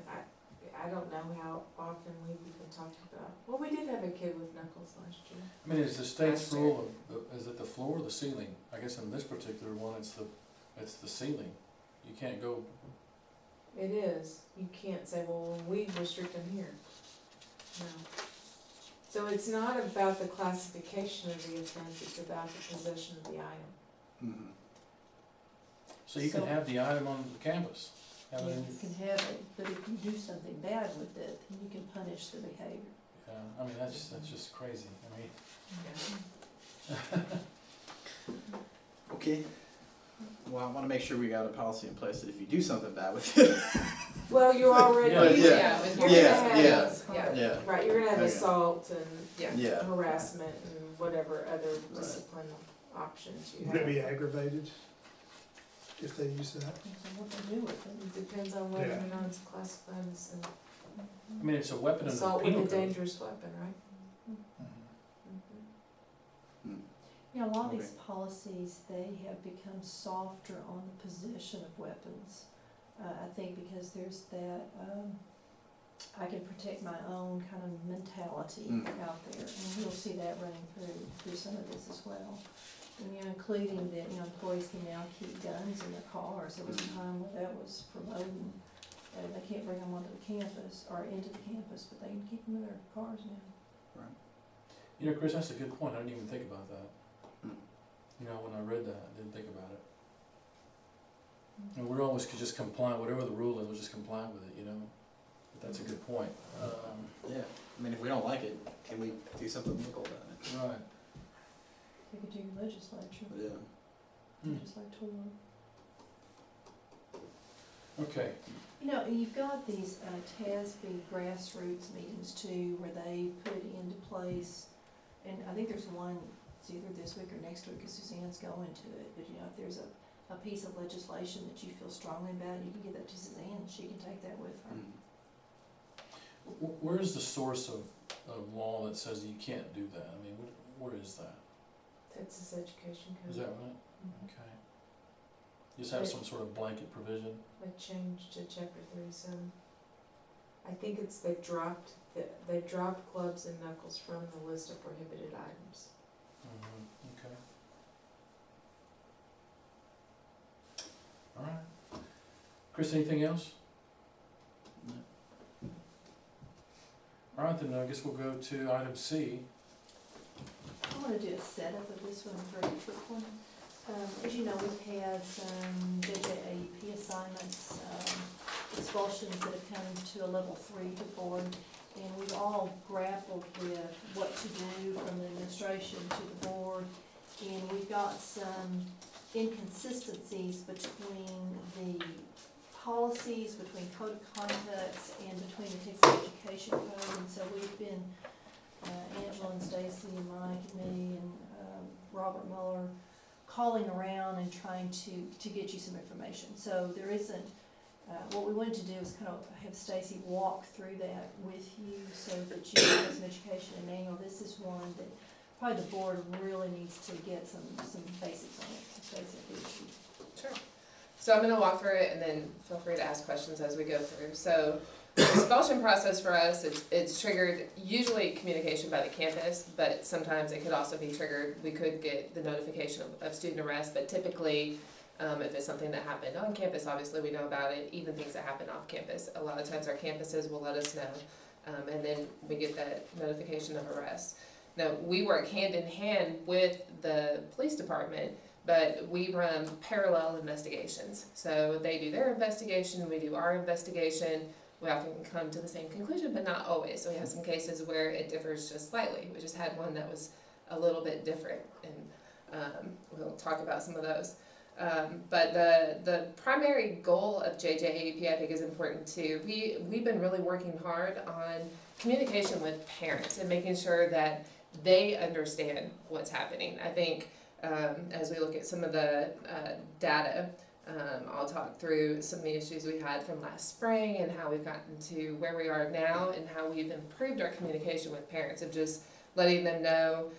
I don't know how often we've even talked about, well, we did have a kid with knuckles last year. I mean, is the state's Last year. rule, is it the floor or the ceiling? I guess in this particular one, it's the ceiling. You can't go, It is, you can't say, well, we restrict them here. No. So it's not about the classification of the offense, it's about the possession of the item. Mhm. so you can So- have the item on the campus. Have it in, you can have it, but if you do something bad with it, then you can punish the behavior. yeah, I mean, that's just crazy. I mean, Okay. Well, I want to make sure we got a policy in place that if you do something bad with it, Well, you're already, Yeah. you're Yeah. gonna Yeah, have, yeah. Yeah. right, you're gonna have Okay. assault and yeah. harassment and whatever other discipline options you Would it be have. aggravated if they use that? Depends on what they do with it. It depends on whether Yeah. or not it's classified as an I mean, it's a weapon under the assault with penal a code. dangerous weapon, right? You know, a lot of Okay. these policies, they have become softer on the possession of weapons. I think because there's that, I can protect my own kind of mentality out there. And you'll see that running through some of this as well. And, including that, employees can now keep guns in their cars. There was a time where that was promoted. They can't bring them onto the campus or into the campus, but they can keep them in their cars now. Chris, that's a good point. I didn't even think about that. Hmm. When I read that, I didn't think about it. And we're always could just comply, whatever the rule is, we'll just comply with it, But that's a good point. Yeah. I mean, if we don't like it, can we do something local about it? Right. Take it to your legislature, Yeah. just like Tory. Okay. You've got these TASB grassroots meetings too, where they put into place, and I think there's one, it's either this week or next week, because Suzanne's going to it, but if there's a piece of legislation that you feel strongly about, you can give that to Suzanne, and she can take that with her. Mhm. Where's the source of law that says you can't do that? I mean, where is that? Texas Education Code. Is that right? Mhm. Okay. Just have some sort of blanket provision? They changed to chapter 37. I think they've dropped clubs and knuckles from the list of prohibited items. Okay. Chris, anything else? All right, then I guess we'll go to item C. I want to do a setup of this one, a very quick one. As you know, we've had some JJAEP assignments, expulsions that have come to a level 3 to board, and we've all grappled with what to do from the administration to the board, and we've got some inconsistencies between the policies, between code of conducts, and between the Texas Education Code, and so we've been, Angela and Stacy and Mike and me and Robert Mueller, calling around and trying to get you some information. So there isn't, what we wanted to do is kind of have Stacy walk through that with you so that you have some education and manual. This is one that probably the board really needs to get some basics on it. So Stacy, I'll give it to you. Sure. So I'm gonna walk through it and then feel free to ask questions as we go through. So the expulsion process for us, it's triggered usually communication by the campus, but sometimes it could also be triggered, we could get the notification of student arrest, but typically, if it's something that happened on campus, obviously we know about it, even things that happen off campus. A lot of times our campuses will let us know, and then we get that notification of arrest. Now, we work hand in hand with the police department, but we run parallel investigations. So they do their investigation, we do our investigation. We often come to the same conclusion, but not always. So we have some cases where it differs just slightly. We just had one that was a little bit different, and we'll talk about some of those. But the primary goal of JJAEP, I think, is important too. We've been really working hard on communication with parents and making sure that they understand what's happening. I think as we look at some of the data, I'll talk through some of the issues we had from last spring and how we've gotten to where we are now and how we've improved our communication with parents of just letting them know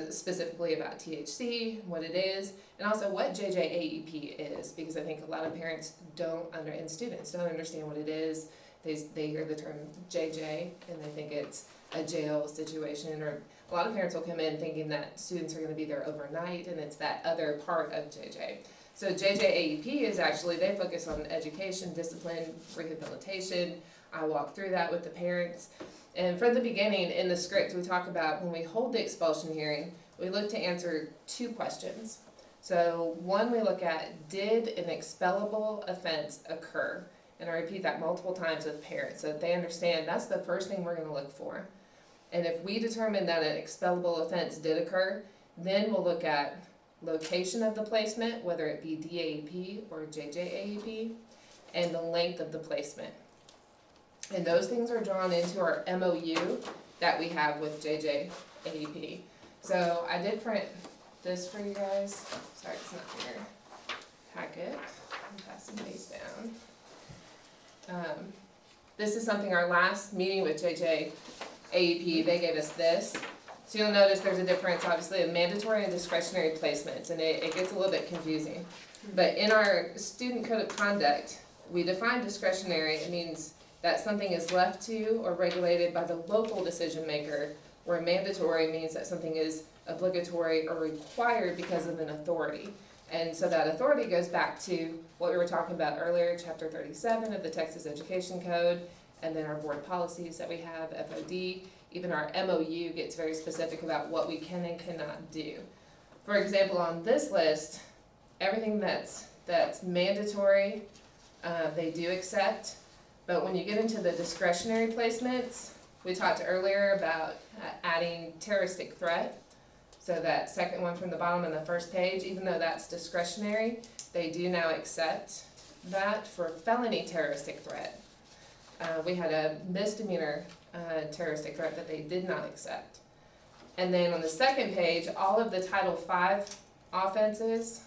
specifically about THC, what it is, and also what JJAEP is, because I think a lot of parents and students don't understand what it is. They hear the term JJ and they think it's a jail situation, or a lot of parents will come in thinking that students are going to be there overnight and it's that other part of JJ. So JJAEP is actually, they focus on education, discipline, rehabilitation. I walk through that with the parents. And from the beginning in the script, we talk about when we hold the expulsion hearing, we look to answer 2 questions. So one, we look at, did an expellable offense occur? And I repeat that multiple times with parents so that they understand that's the first thing we're going to look for. And if we determine that an expellable offense did occur, then we'll look at location of the placement, whether it be DAEP or JJAEP, and the length of the placement. And those things are drawn into our MOU that we have with JJAEP. So I did print this for you guys. Sorry, it's not in your packet. I'm passing these down. This is something our last meeting with JJAEP, they gave us this. So you'll notice there's a difference, obviously, in mandatory and discretionary placements, and it gets a little bit confusing. But in our student code of conduct, we define discretionary. It means that something is left to or regulated by the local decision maker, where mandatory means that something is obligatory or required because of an authority. And so that authority goes back to what we were talking about earlier, Chapter 37 of the Texas Education Code, and then our board policies that we have, FOD. Even our MOU gets very specific about what we can and cannot do. For example, on this list, everything that's mandatory, they do accept. But when you get into the discretionary placements, we talked earlier about adding terroristic threat. So that second one from the bottom on the first page, even though that's discretionary, they do now accept that for felony terroristic threat. We had a misdemeanor terroristic threat that they did not accept. And then on the second page, all of the Title V offenses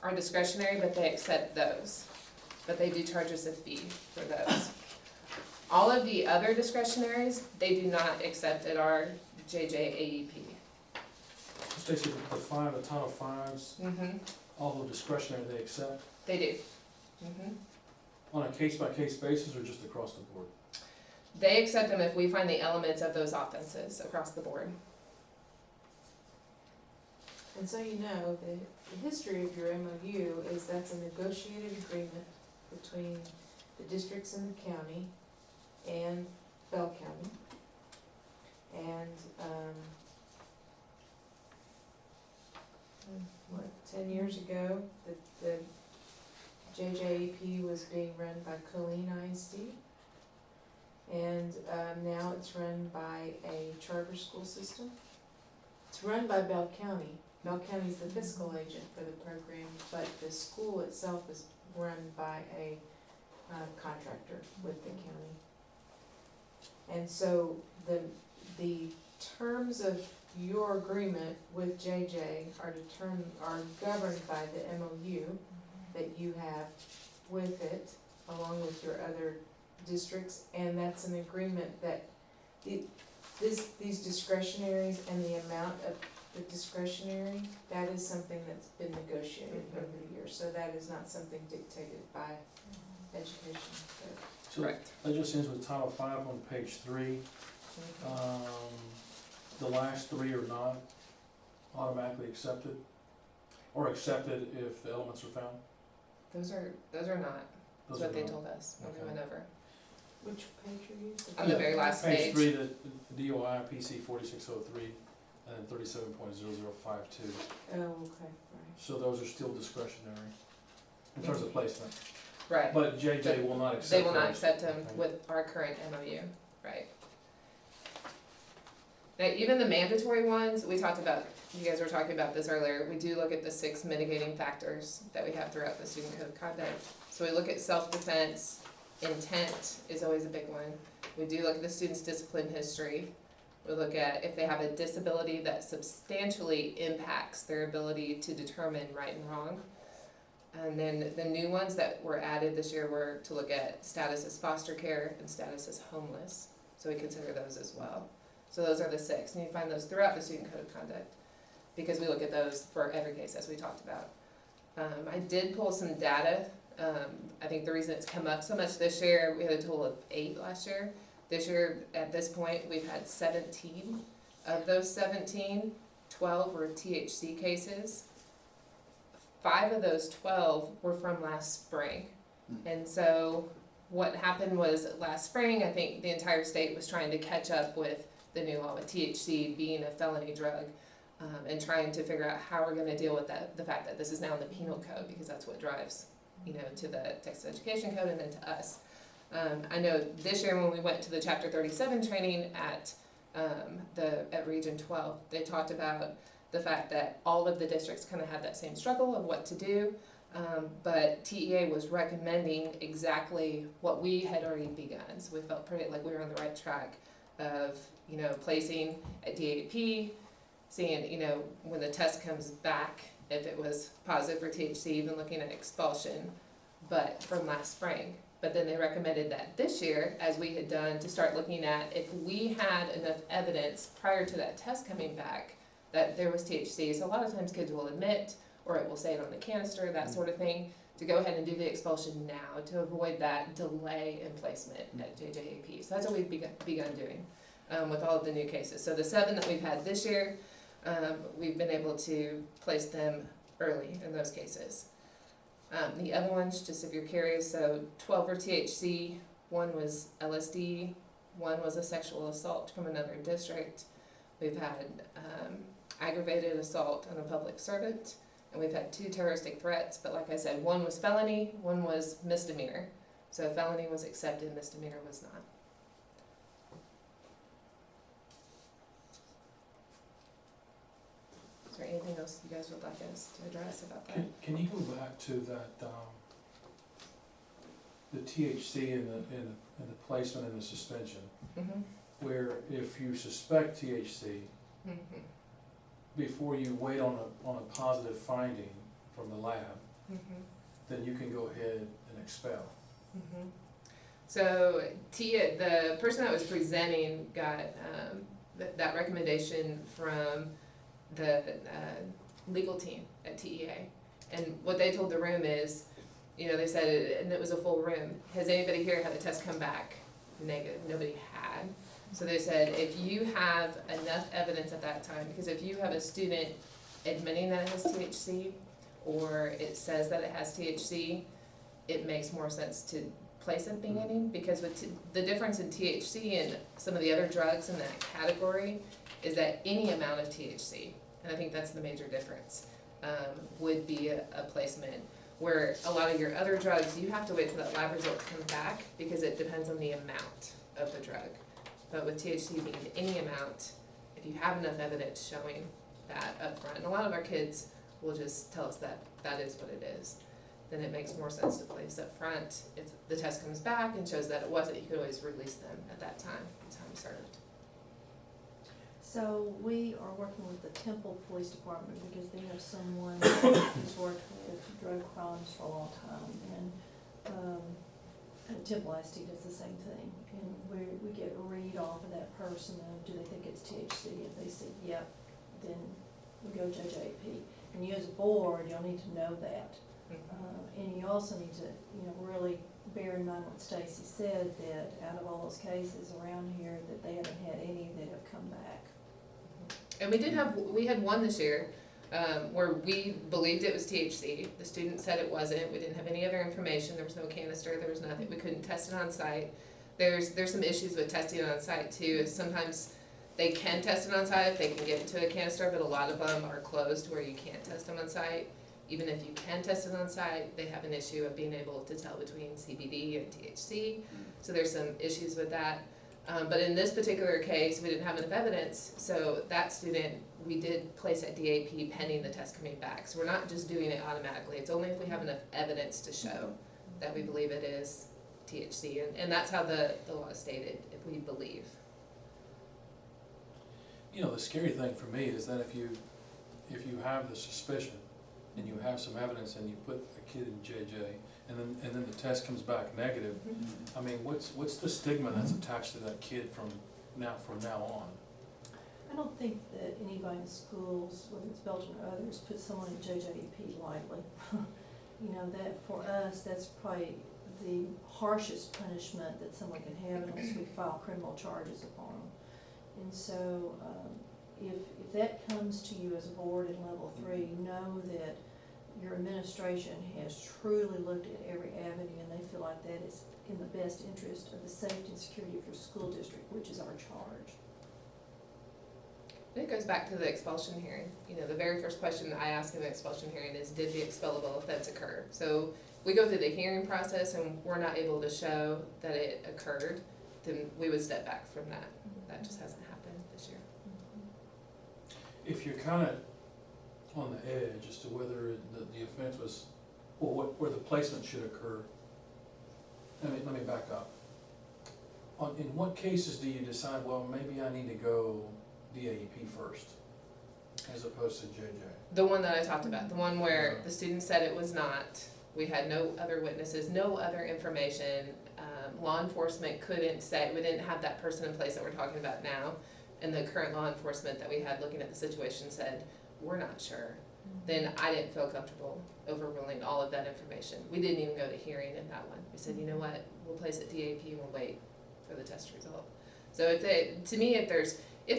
are discretionary, but they accept those. But they do charge us a fee for those. All of the other discretionaries, they do not accept at our JJAEP. Stacy, the Title V's, all the discretionary they accept They do. on a case-by-case basis or just across the board? They accept them if we find the elements of those offenses across the board. And so you know, the history of your MOU is that's a negotiated agreement between the districts in the county and Bell County. And, 10 years ago, the JJEP was being run by Belton ISD. And, now it's run by a charter school system. It's run by Bell County. Bell County's the fiscal agent for the program, but the school itself is run by a contractor with the county. And so the terms of your agreement with JJ are governed by the MOU that you have with it, along with your other districts, and that's an agreement that these discretionaries and the amount of the discretionary, that is something that's been negotiated over the years, so that is not something dictated by education. So that just ends with Title V on page 3. The last 3 are not automatically accepted, or accepted if the elements are found. Those are not, that's Those what are they not. told us when we Okay. went over. Which page are you? On the very last page. Page 3, the DOI PC 4603, and then 37.0052. Oh, okay, right. So those are still discretionary in terms of placement. Right, But JJ will not accept they will not those. accept them Okay. with our current MOU, right? Now, even the mandatory ones, we talked about, you guys were talking about this earlier, we do look at the 6 mitigating factors that we have throughout the student code of conduct. So we look at self-defense, intent is always a big one. We do look at the student's discipline history. We look at if they have a disability that substantially impacts their ability to determine right and wrong. And then the new ones that were added this year were to look at status as foster care and status as homeless. So we consider those as well. So those are the 6, and you find those throughout the student code of conduct, because we look at those for every case, as we talked about. I did pull some data. I think the reason it's come up so much this year, we had a total of 8 last year. This year, at this point, we've had 17. Of those 17, 12 were THC cases. 5 of those 12 were from last spring. And so what happened was last spring, I think the entire state was trying to catch up with the new law with THC being a felony drug, and trying to figure out how we're gonna deal with that, the fact that this is now in the penal code, because that's what drives, to the Texas Education Code and then to us. I know this year when we went to the Chapter 37 training at Region 12, they talked about the fact that all of the districts kind of had that same struggle of what to do, but TEA was recommending exactly what we had already begun, so we felt pretty like we were on the right track of, placing at DAP, seeing, when the test comes back, if it was positive for THC, even looking at expulsion, but from last spring. But then they recommended that this year, as we had done, to start looking at if we had enough evidence prior to that test coming back that there was THC. So a lot of times kids will admit, or it will say it on the canister, that sort of thing, to go ahead and do the expulsion now to avoid that delay in placement at JJAP. So that's what we've begun doing with all of the new cases. So the 7 that we've had this year, we've been able to place them early in those cases. The other ones, just if you're curious, so 12 were THC, 1 was LSD, 1 was a sexual assault from another district. We've had aggravated assault on a public servant, and we've had 2 terroristic threats, but like I said, 1 was felony, 1 was misdemeanor. So felony was accepted, misdemeanor was not. Is there anything else you guys would like us to address about that? Can you go back to that, the THC and the placement and the suspension, Mm-hmm. where if you suspect THC, Mm-hmm. before you wait on a positive finding from the lab, Mm-hmm. then you can go ahead and expel. Mm-hmm. So Tia, the person that was presenting got that recommendation from the legal team at TEA. And what they told the room is, they said, and it was a full room, has anybody here had a test come back negative? Nobody had. So they said, if you have enough evidence at that time, because if you have a student admitting that it has THC, or it says that it has THC, it makes more sense to place at the beginning, because with the difference in THC and some of the other drugs in that category is that any amount of THC, and I think that's the major difference, would be a placement. Where a lot of your other drugs, you have to wait for that lab result to come back because it depends on the amount of the drug. But with THC being any amount, if you have enough evidence showing that up front, and a lot of our kids will just tell us that that is what it is, then it makes more sense to place up front. If the test comes back and shows that it wasn't, you could always release them at that time served. So we are working with the Temple Police Department because they have someone who's worked with drug crimes for a long time. And Temple ISD does the same thing. And we get a read off of that person and do they think it's THC? If they say, yep, then we go JJP. And you as a board, you'll need to know that. And you also need to, really bear in mind what Stacy said, that out of all those cases around here, that they haven't had any that have come back. And we had one this year, where we believed it was THC. The student said it wasn't. We didn't have any other information. There was no canister. There was nothing. We couldn't test it on site. There's some issues with testing it on site too. Sometimes they can test it on site if they can get into a canister, but a lot of them are closed where you can't test them on site. Even if you can test it on site, they have an issue of being able to tell between CBD and THC. So there's some issues with that. But in this particular case, we didn't have enough evidence, so that student, we did place at DAP pending the test coming back. So we're not just doing it automatically, it's only if we have enough evidence to show that we believe it is THC, and that's how the law is stated, if we believe. The scary thing for me is that if you have the suspicion and you have some evidence and you put a kid in JJ and then the test comes back negative, I mean, what's the stigma that's attached to that kid from now on? I don't think that anybody in schools, whether it's Belton or others, puts someone in JJP lightly. That for us, that's probably the harshest punishment that someone can have unless we file criminal charges upon them. And so, if that comes to you as a board in level 3, know that your administration has truly looked at every avenue and they feel like that is in the best interest of the safety and security of your school district, which is our charge. And it goes back to the expulsion hearing. The very first question I ask in the expulsion hearing is, did the expellable offense occur? So we go through the hearing process and we're not able to show that it occurred, then we would step back from that. That just hasn't happened this year. If you're kind of on the edge as to whether the offense was, or where the placement should occur, let me back up. In what cases do you decide, well, maybe I need to go DAEP first, as opposed to JJ? The one that I talked about, the one where the student said it was not, we had no other witnesses, no other information, law enforcement couldn't say, we didn't have that person in place that we're talking about now, and the current law enforcement that we had looking at the situation said, we're not sure, then I didn't feel comfortable overruling all of that information. We didn't even go to hearing in that one. We said, you know what, we'll place it DAP and we'll wait for the test result. So if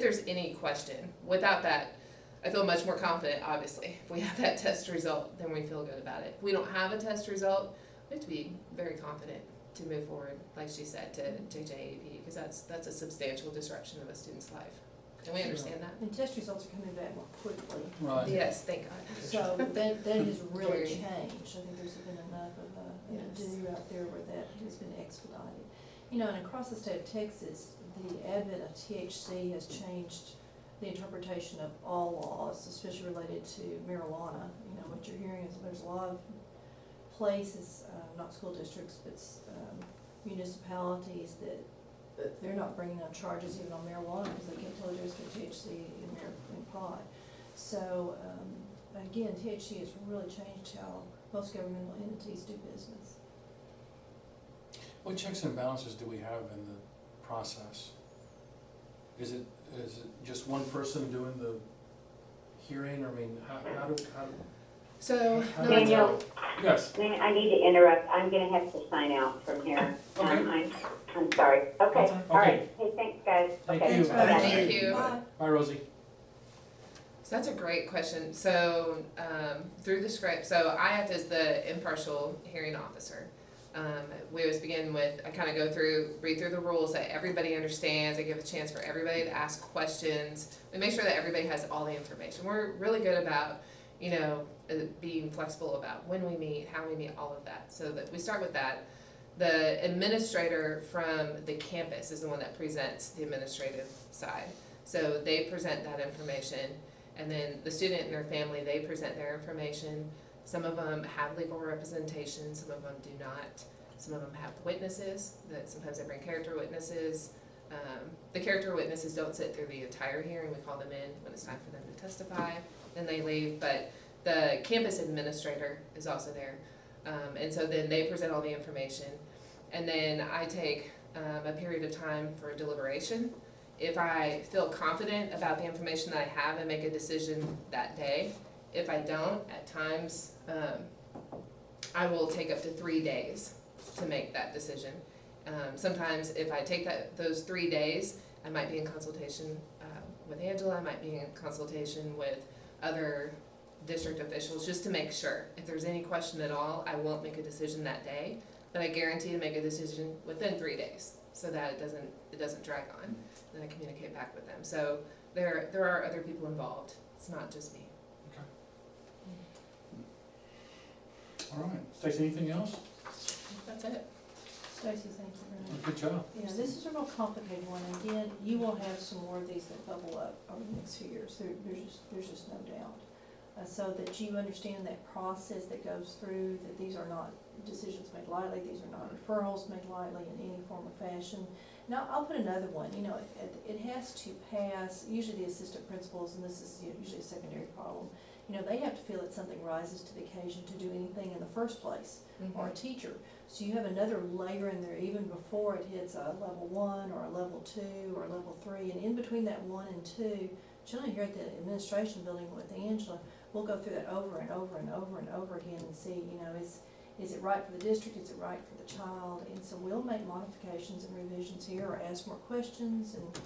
there's any question, without that, I feel much more confident, obviously. If we have that test result, then we feel good about it. If we don't have a test result, we have to be very confident to move forward, like she said, to JJAP, because that's a substantial disruption of a student's life. And we understand that. And test results are coming back more quickly. Right. Yes, thank God. So that has really Very. changed. I think there's been enough of a do out there where that has been expedited. And across the state of Texas, the advent of THC has changed the interpretation of all laws, especially related to marijuana. What you're hearing is there's a lot of places, not school districts, but municipalities that they're not bringing on charges even on marijuana because they can't tell there's THC in pot. So, again, THC has really changed how most governmental entities do business. What checks and balances do we have in the process? Is it just one person doing the hearing, or I mean, how do So, how no, do- Danielle, Yes, I need to interrupt. I'm gonna have to sign out from here. I'm sorry. Okay, all right. Hey, thanks, guys. Thank Okay, you. bye-bye. thank you. Bye. bye Rosie. So that's a great question. So through the script, so I act as the impartial hearing officer. We always begin with, I kind of read through the rules that everybody understands, I give a chance for everybody to ask questions. We make sure that everybody has all the information. We're really good about, being flexible about when we meet, how we meet, all of that. So that we start with that. The administrator from the campus is the one that presents the administrative side. So they present that information, and then the student and their family, they present their information. Some of them have legal representation, some of them do not. Some of them have witnesses, that sometimes they bring character witnesses. The character witnesses don't sit through the entire hearing, we call them in when it's time for them to testify, then they leave. But the campus administrator is also there. And so then they present all the information. And then I take a period of time for deliberation. If I feel confident about the information that I have, I make a decision that day. If I don't, at times, I will take up to 3 days to make that decision. Sometimes if I take those 3 days, I might be in consultation with Angela, I might be in consultation with other district officials, just to make sure. If there's any question at all, I won't make a decision that day, but I guarantee to make a decision within 3 days, so that it doesn't drag on. Then I communicate back with them. So there are other people involved. It's not just me. All right, Stacy, anything else? That's it. Stacy, thank you very much. Good job. You know, this is a real complicated one. Again, you will have some more of these that bubble up over the next few years. There's just no doubt. So that you understand that process that goes through, that these are not decisions made lightly, these are not referrals made lightly in any form or fashion. Now, I'll put another one, it has to pass, usually the assistant principals, and this is usually a secondary problem, they have to feel that something rises to the occasion to do anything in the first place, or a teacher. So you have another layer in there even before it hits a level 1 or a level 2 or a level 3, and in between that 1 and 2, generally here at the administration building with Angela, we'll go through that over and over and over and over again and see, is it right for the district, is it right for the child? And so we'll make modifications and revisions here or ask more questions, and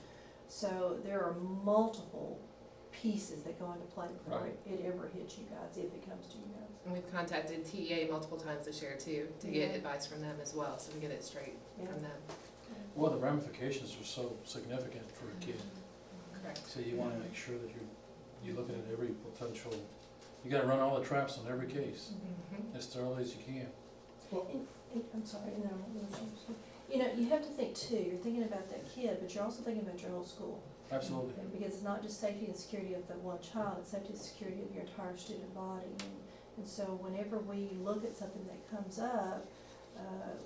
so there are multiple pieces that go into play before Right. it ever hits you guys, if it comes to you guys. And we've contacted TEA multiple times this year too, to get advice from them as well, so we get it straight Yeah. from them. Well, the ramifications are so significant for a kid, Correct. so you wanna make sure that you're looking at every potential, you gotta run all the traps on every case, as thoroughly as you can. And I'm sorry, you have to think too, you're thinking about that kid, but you're also thinking about your whole school. Absolutely. And because it's not just safety and security of the one child, it's safety and security of your entire student body. And so whenever we look at something that comes up,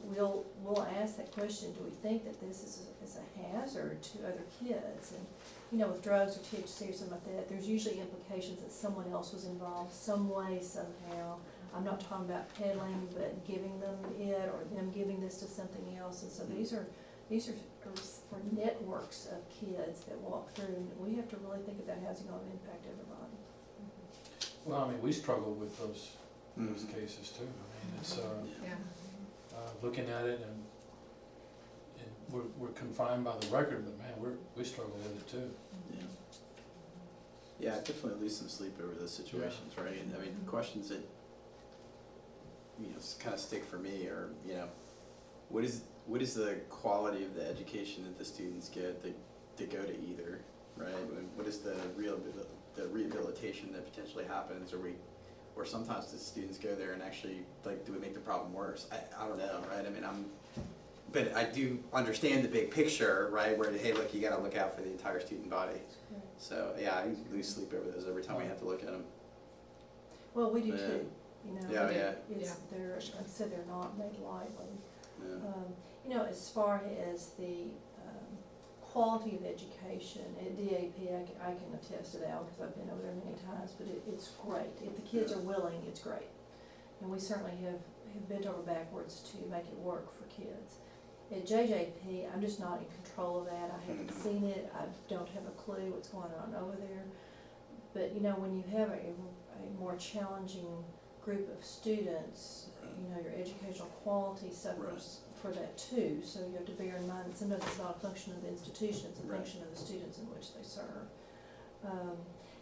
we'll ask that question, do we think that this is a hazard to other kids? And, with drugs or THC or something like that, there's usually implications that someone else was involved some way, somehow. I'm not talking about peddling, but giving them it or them giving this to something else. And so these are for networks of kids that walk through, and we have to really think about how's it going to impact everybody. Well, we struggle with those cases too. It's, Yeah. looking at it and we're confined by the record, but man, we struggle with it too. Yeah, I definitely lose some sleep over those situations, right? And questions that, kind of stick for me are, what is the quality of the education that the students get that go to either, right? What is the rehabilitation that potentially happens, or sometimes the students go there and actually, do we make the problem worse? I don't know, right? But I do understand the big picture, right, where, hey, look, you gotta look out for the entire student body. Right. So, yeah, I lose sleep over those every time we have to look at them. Well, we do Yeah. too, Yeah, yeah. They're, like I said, they're not made lightly. Yeah. As far as the quality of education at DAP, I can attest to that because I've been over there many times, but it's great. If the kids are willing, it's great. And we certainly have bent over backwards to make it work for kids. At JJP, I'm just not in control of that. I haven't seen it. I don't have a clue what's going on over there. But, when you have a more challenging group of students, your educational quality suffers for that too. So you have to bear in mind that sometimes it's not a function of the institution, it's a Right. function of the students in which they serve.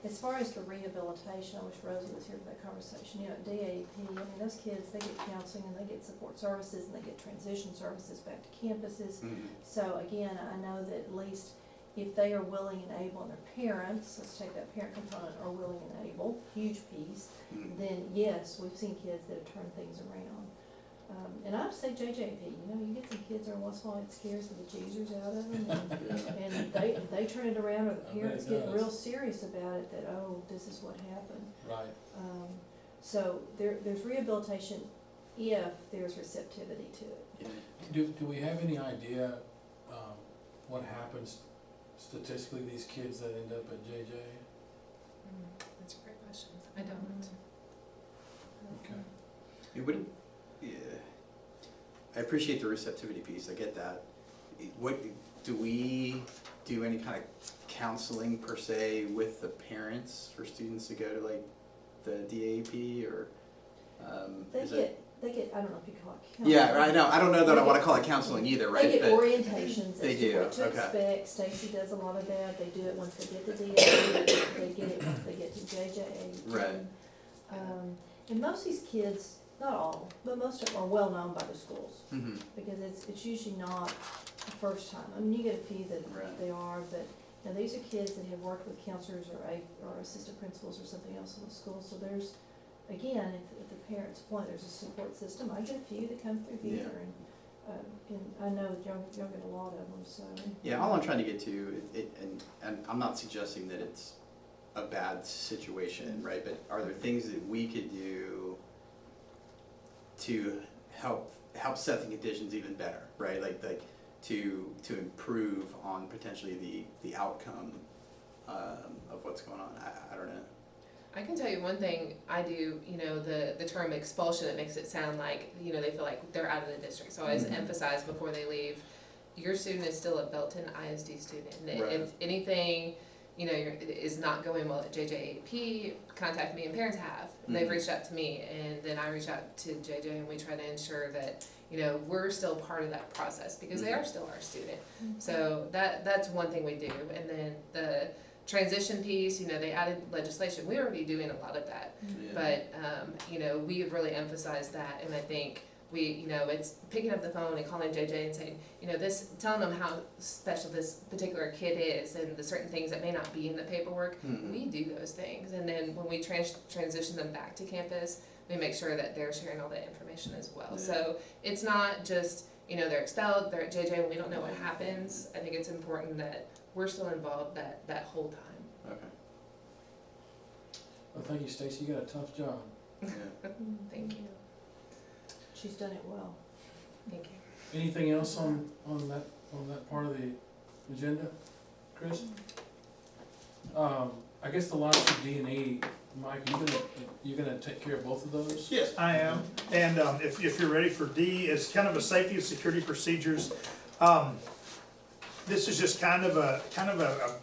As far as the rehabilitation, I wish Rosie was here for that conversation, you know, at DAP, I mean, those kids, they get counseling and they get support services and they get transition services back to campuses. So again, I know that at least if they are willing and able, and their parents, let's take that parent component, are willing and able, huge piece, then yes, we've seen kids that have turned things around. And I'd say JJP, you know, you get some kids every once in a while, it scares the bejesus out of them, and they turn it around, or the I bet parents it get does. real serious about it, that, oh, this is what happened. Right. So there's rehabilitation if there's receptivity to it. Do we have any idea, what happens statistically, these kids that end up at JJ? That's a great question. I don't. Okay. It wouldn't, yeah, I appreciate the receptivity piece, I get that. What, do we do any kind of counseling per se with the parents for students to go to like the DAP or, is it? They get, I don't know if you call it counseling. Yeah, I know, I don't know that I They wanna get- call it counseling either, right? They get But- orientations They as do, to what to okay. expect. Stacy does a lot of that. They do it once they get the DA, they get it once they get to JJ. Right. And most of these kids, not all, but most of them are well known by the schools, Mhm. because it's usually not the first time. I mean, you get a few that Right. they are, but, you know, these are kids that have worked with counselors or assistant principals or something else in the school. So there's, again, if the parents want, there's a support system. I get a few that come through here, and I know that you'll get a lot of them, so. Yeah, all I'm trying to get to, and I'm not suggesting that it's a bad situation, right? But are there things that we could do to help set the conditions even better, right? Like to improve on potentially the outcome of what's going on. I don't know. I can tell you one thing I do, you know, the term expulsion, it makes it sound like, you know, they feel like they're out of the district. So I always emphasize before they leave, your student is still a Belton ISD student. And Right. if anything, you know, is not going well at JJAP, contact me, and parents have. They've reached out to me, and then I reach out to JJ, and we try to ensure that, you know, we're still part of that process, because they are still our student. So that's one thing we do. And then the transition piece, you know, they added legislation. We're already doing a lot of that. Yeah. But, you know, we have really emphasized that, and I think you know, it's picking up the phone and calling JJ and saying, you know, telling them how special this particular kid is and the certain things that may not be in the paperwork. We do those things, and then when we transition them back to campus, we make sure that they're sharing all that information as well. Yeah. So it's not just, you know, they're expelled, they're at JJ, and we don't know what happens. I think it's important that we're still involved that whole time. Okay. Well, thank you, Stacy, you got a tough job. Yeah. Thank you. She's done it well. Thank you. Anything else on that part of the agenda, Chris? I guess the last for D and E, Mike, you're gonna take care of both of those? Yes, I am. And if you're ready for D, it's kind of a safety and security procedures. This is just kind of a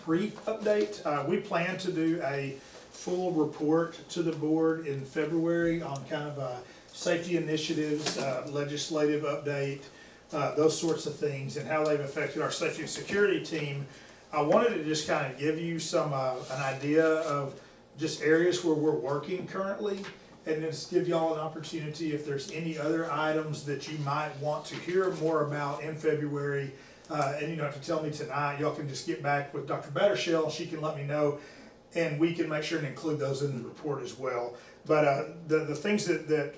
brief update. We plan to do a full report to the board in February on kind of safety initiatives, legislative update, those sorts of things, and how they've affected our safety and security team. I wanted to just kind of give you an idea of just areas where we're working currently, and then just give y'all an opportunity if there's any other items that you might want to hear more about in February. And you don't have to tell me tonight, y'all can just get back with Dr. Battershell, she can let me know, and we can make sure and include those in the report as well. But the things that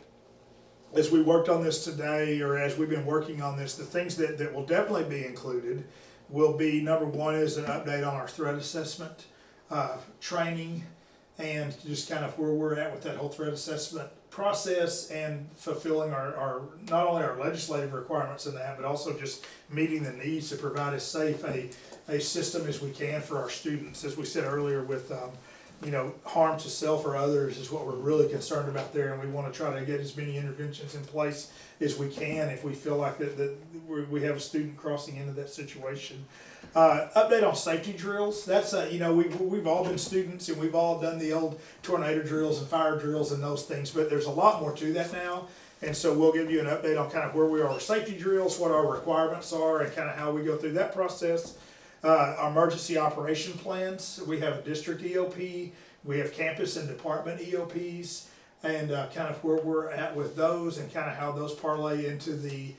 as we worked on this today, or as we've been working on this, the things that will definitely be included will be, number one is an update on our threat assessment, training, and just kind of where we're at with that whole threat assessment process and fulfilling our not only our legislative requirements in that, but also just meeting the needs to provide as safe a system as we can for our students. As we said earlier, with you know, harm to self or others is what we're really concerned about there, and we want to try to get as many interventions in place as we can if we feel like that we have a student crossing into that situation. Update on safety drills. That's you know, we've all been students and we've all done the old tornado drills and fire drills and those things, but there's a lot more to that now. And so we'll give you an update on kind of where we are with safety drills, what our requirements are, and kind of how we go through that process. Our emergency operation plans. We have a district EOP. We have campus and department EOPs, and kind of where we're at with those, and kind of how those parlay into the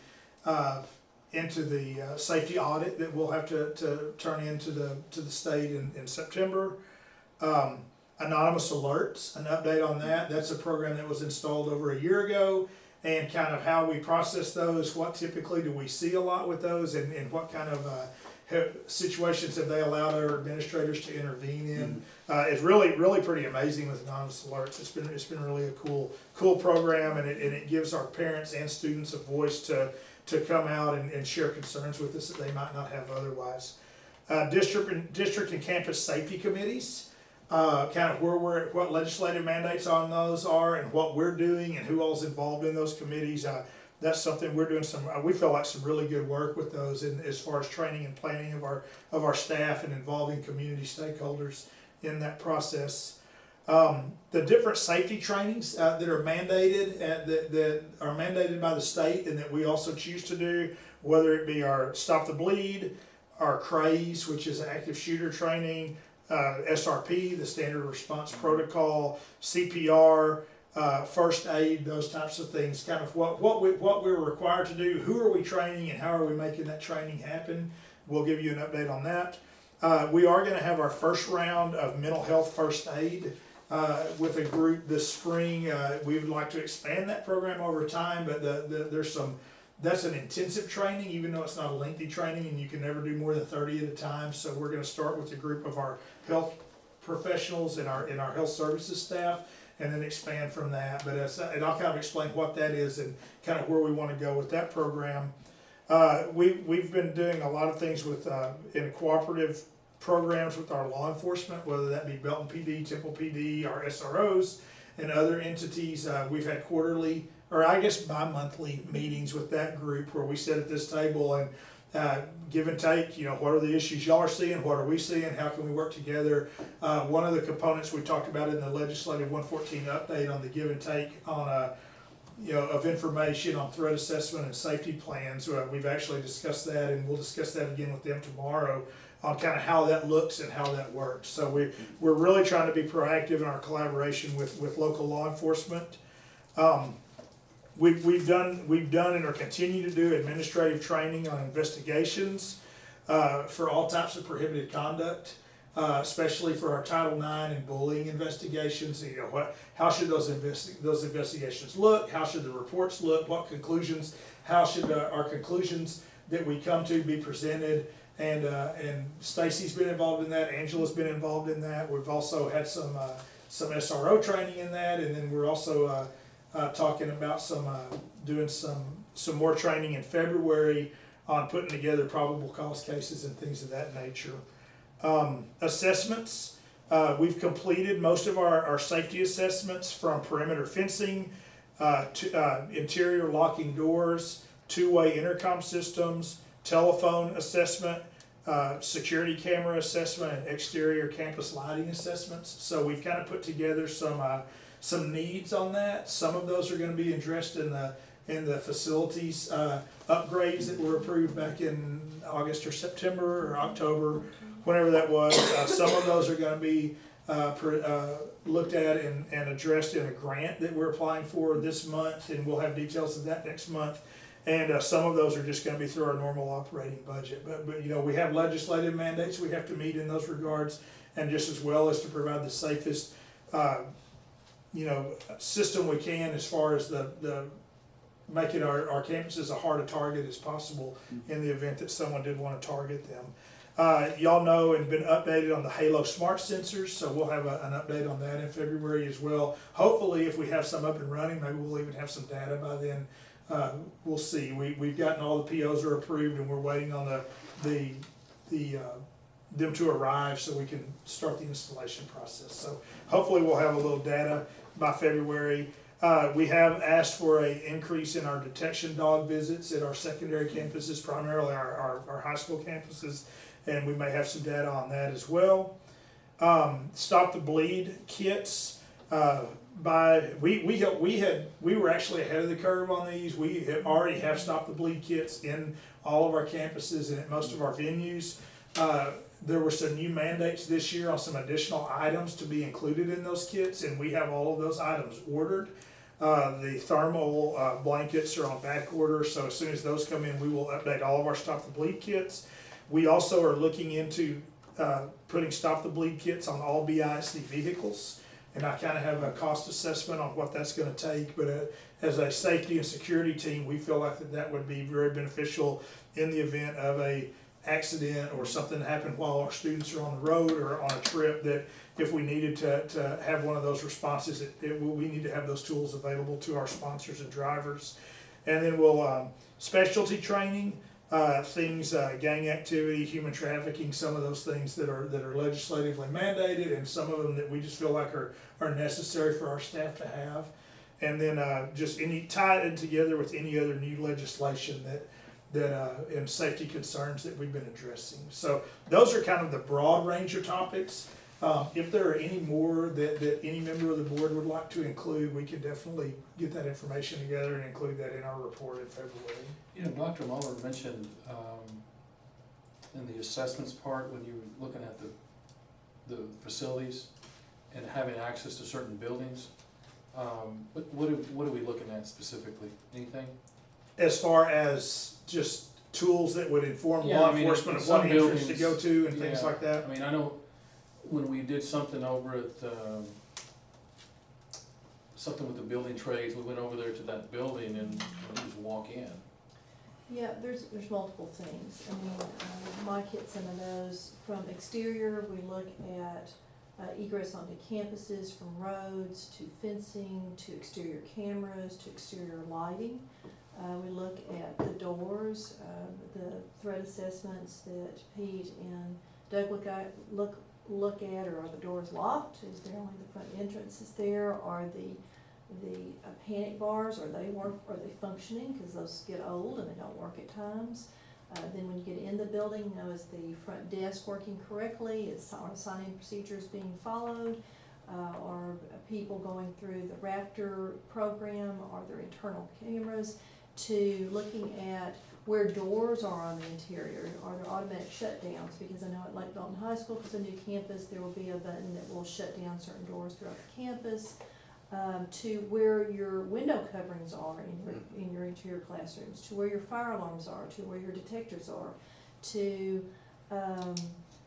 safety audit that we'll have to turn into the state in September. Anonymous alerts, an update on that. That's a program that was installed over a year ago, and kind of how we process those. What typically do we see a lot with those, and what kind of situations have they allowed our administrators to intervene in? It's really pretty amazing with anonymous alerts. It's been really a cool program, and it gives our parents and students a voice to come out and share concerns with us that they might not have otherwise. District and campus safety committees, kind of where we're at, what legislative mandates on those are, and what we're doing, and who all's involved in those committees. That's something we're doing we feel like some really good work with those, in as far as training and planning of our staff, and involving community stakeholders in that process. The different safety trainings that are mandated, that are mandated by the state, and that we also choose to do, whether it be our Stop the Bleed, our CRAZE, which is active shooter training, SRP, the Standard Response Protocol, CPR, first aid, those types of things. Kind of what we're required to do, who are we training, and how are we making that training happen. We'll give you an update on that. We are going to have our first round of mental health first aid with a group this spring. We would like to expand that program over time, but that's an intensive training, even though it's not a lengthy training, and you can never do more than 30 at a time. So we're going to start with a group of our health professionals and our health services staff, and then expand from that. But and I'll kind of explain what that is and kind of where we want to go with that program. We've been doing a lot of things with in cooperative programs with our law enforcement, whether that be Belton PD, Temple PD, our SROs, and other entities. We've had quarterly, or I guess bi-monthly meetings with that group, where we sit at this table and give and take. What are the issues y'all are seeing? What are we seeing? How can we work together? One of the components we talked about in the legislative 114 update on the give and take on of information on threat assessment and safety plans. We've actually discussed that, and we'll discuss that again with them tomorrow on kind of how that looks and how that works. So we're really trying to be proactive in our collaboration with local law enforcement. We've done and are continuing to do administrative training on investigations for all types of prohibited conduct, especially for our Title IX and bullying investigations. How should those investigations look? How should the reports look? What conclusions? How should our conclusions that we come to be presented? And Stacy's been involved in that. Angela's been involved in that. We've also had some SRO training in that, and then we're also talking about doing some more training in February on putting together probable cause cases and things of that nature. Assessments. We've completed most of our safety assessments, from perimeter fencing to interior locking doors, two-way intercom systems, telephone assessment, security camera assessment, and exterior campus lighting assessments. So we've kind of put together some needs on that. Some of those are going to be addressed in the facilities upgrades that were approved back in August or September or October, whenever that was. Some of those are going to be looked at and addressed in a grant that we're applying for this month, and we'll have details of that next month. And some of those are just going to be through our normal operating budget. But we have legislative mandates we have to meet in those regards, and just as well as to provide the safest system we can, as far as the making our campuses a harder target as possible in the event that someone did want to target them. Y'all know and been updated on the Halo smart sensors, so we'll have an update on that in February as well. Hopefully, if we have some up and running, maybe we'll even have some data by then. We'll see. We've gotten all the POs are approved, and we're waiting on them to arrive so we can start the installation process. So hopefully we'll have a little data by February. We have asked for an increase in our detection dog visits at our secondary campuses, primarily our high school campuses, and we may have some data on that as well. Stop the Bleed kits. We were actually ahead of the curve on these. We already have Stop the Bleed kits in all of our campuses and at most of our venues. there were some new mandates this year on some additional items to be included in those kits, and we have all of those items ordered. The thermal blankets are on back order, so as soon as those come in, we will update all of our Stop the Bleed kits. We also are looking into putting Stop the Bleed kits on all BISD vehicles, and I kind of have a cost assessment on what that's going to take, but as a safety and security team, we feel like that would be very beneficial in the event of a accident or something happened while our students are on the road or on a trip, that if we needed to have one of those responses, we need to have those tools available to our sponsors and drivers. And then we'll, specialty training, things, gang activity, human trafficking, some of those things that are legislatively mandated, and some of them that we just feel like are necessary for our staff to have. And then, just tie it together with any other new legislation and safety concerns that we've been addressing. So those are kind of the broad range of topics. If there are any more that any member of the board would like to include, we can definitely get that information together and include that in our report in February. You know, Dr. Muller mentioned, in the assessments part, when you were looking at the facilities and having access to certain buildings, what are we looking at specifically? Anything? As far as just tools that would inform Yeah, law I mean, enforcement in of what some entrance to buildings, go to and things yeah. like that. I mean, I know when we did something over at, something with the building trades, we went over there to that building and you just walk in. Yeah, there's multiple things. I mean, Mike hit some of those. From exterior, we look at egress onto campuses, from roads to fencing, to exterior cameras, to exterior lighting. We look at the doors, the threat assessments that Pete and Doug look at, are the doors locked? Is there only the front entrances there? Are the panic bars, are they functioning? Because those get old and they don't work at times. Then when you get in the building, is the front desk working correctly? Are sign-in procedures being followed? Are people going through the Raptor program? Are there internal cameras? To looking at where doors are on the interior. Are there automatic shutdowns? Because I know at Lake Belton High School, because it's a new campus, there will be a button that will shut down certain doors throughout the campus. To where your window coverings are in your interior classrooms, to where your fire alarms are, to where your detectors are, to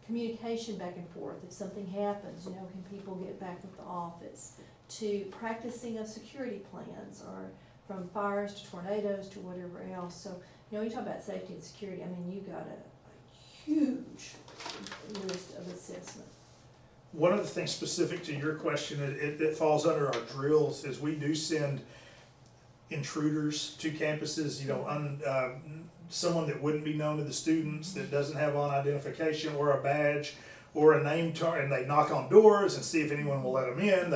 communication back and forth. If something happens, can people get back with the office? To practicing of security plans, or from fires to tornadoes to whatever else. So, when you talk about safety and security, I mean, you got a huge list of assessment. One of the things specific to your question, it falls under our drills, is we do send intruders to campuses, someone that wouldn't be known to the students, that doesn't have on identification or a badge or a name tag, and they knock on doors and see if anyone will let them in.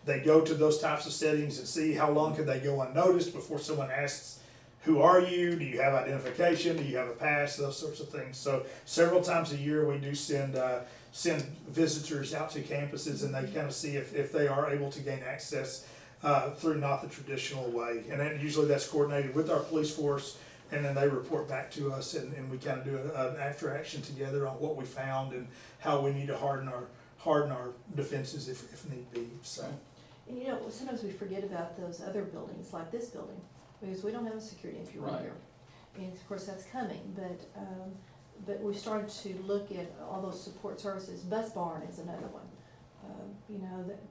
They go to those types of settings and see how long could they go unnoticed before someone asks, who are you? Do you have identification? Do you have a pass? Those sorts of things. So several times a year we do send visitors out to campuses, and they kind of see if they are able to gain access through not the traditional way. And then usually that's coordinated with our police force, and then they report back to us, and we kind of do an after action together on what we found and how we need to harden our defenses if need be. So. And sometimes we forget about those other buildings, like this building, because we don't have a security entry right here. And of course that's coming, but we started to look at all those support services. Bus barn is another one.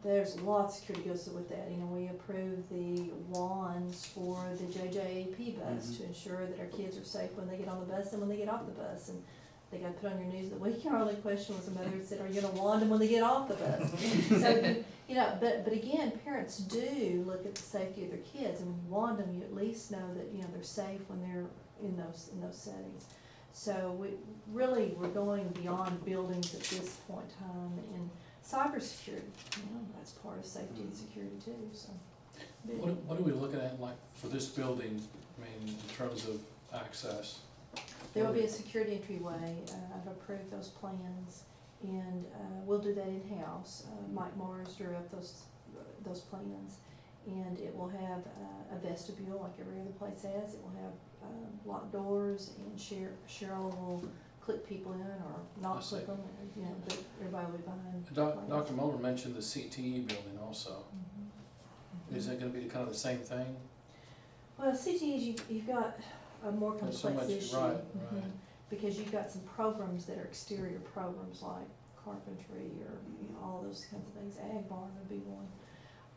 There's a lot of security goes with that. We approve the wands for the JJAP bus to ensure that our kids are safe when they get on the bus and when they get off the bus. And they got put on your news that week. Our only question was, a mother had said, "Are you going to wand them when they get off the bus?" So, but again, parents do look at the safety of their kids, and when you wand them, you at least know that they're safe when they're in those settings. So we're going beyond buildings at this point in time, and cybersecurity, that's part of safety and security too. So What are we looking at, like, for this building, in terms of access? there will be a security entryway. I've approved those plans, and we'll do that in-house. Mike Mars drew up those plans, and it will have a vestibule like every other place has. It will have locked dours and shareable click people in or I not see. click them, you know, but everybody will be behind. Dr. Muller mentioned the CTE building also. Mhm. Is it gonna be kind of the same thing? Well, CTEs, you've got a more There's so complex much- issue. right, Mhm. right. Because you've got some programs that are exterior programs like carpentry or, you know, all those kinds of things. Ag barn would be one.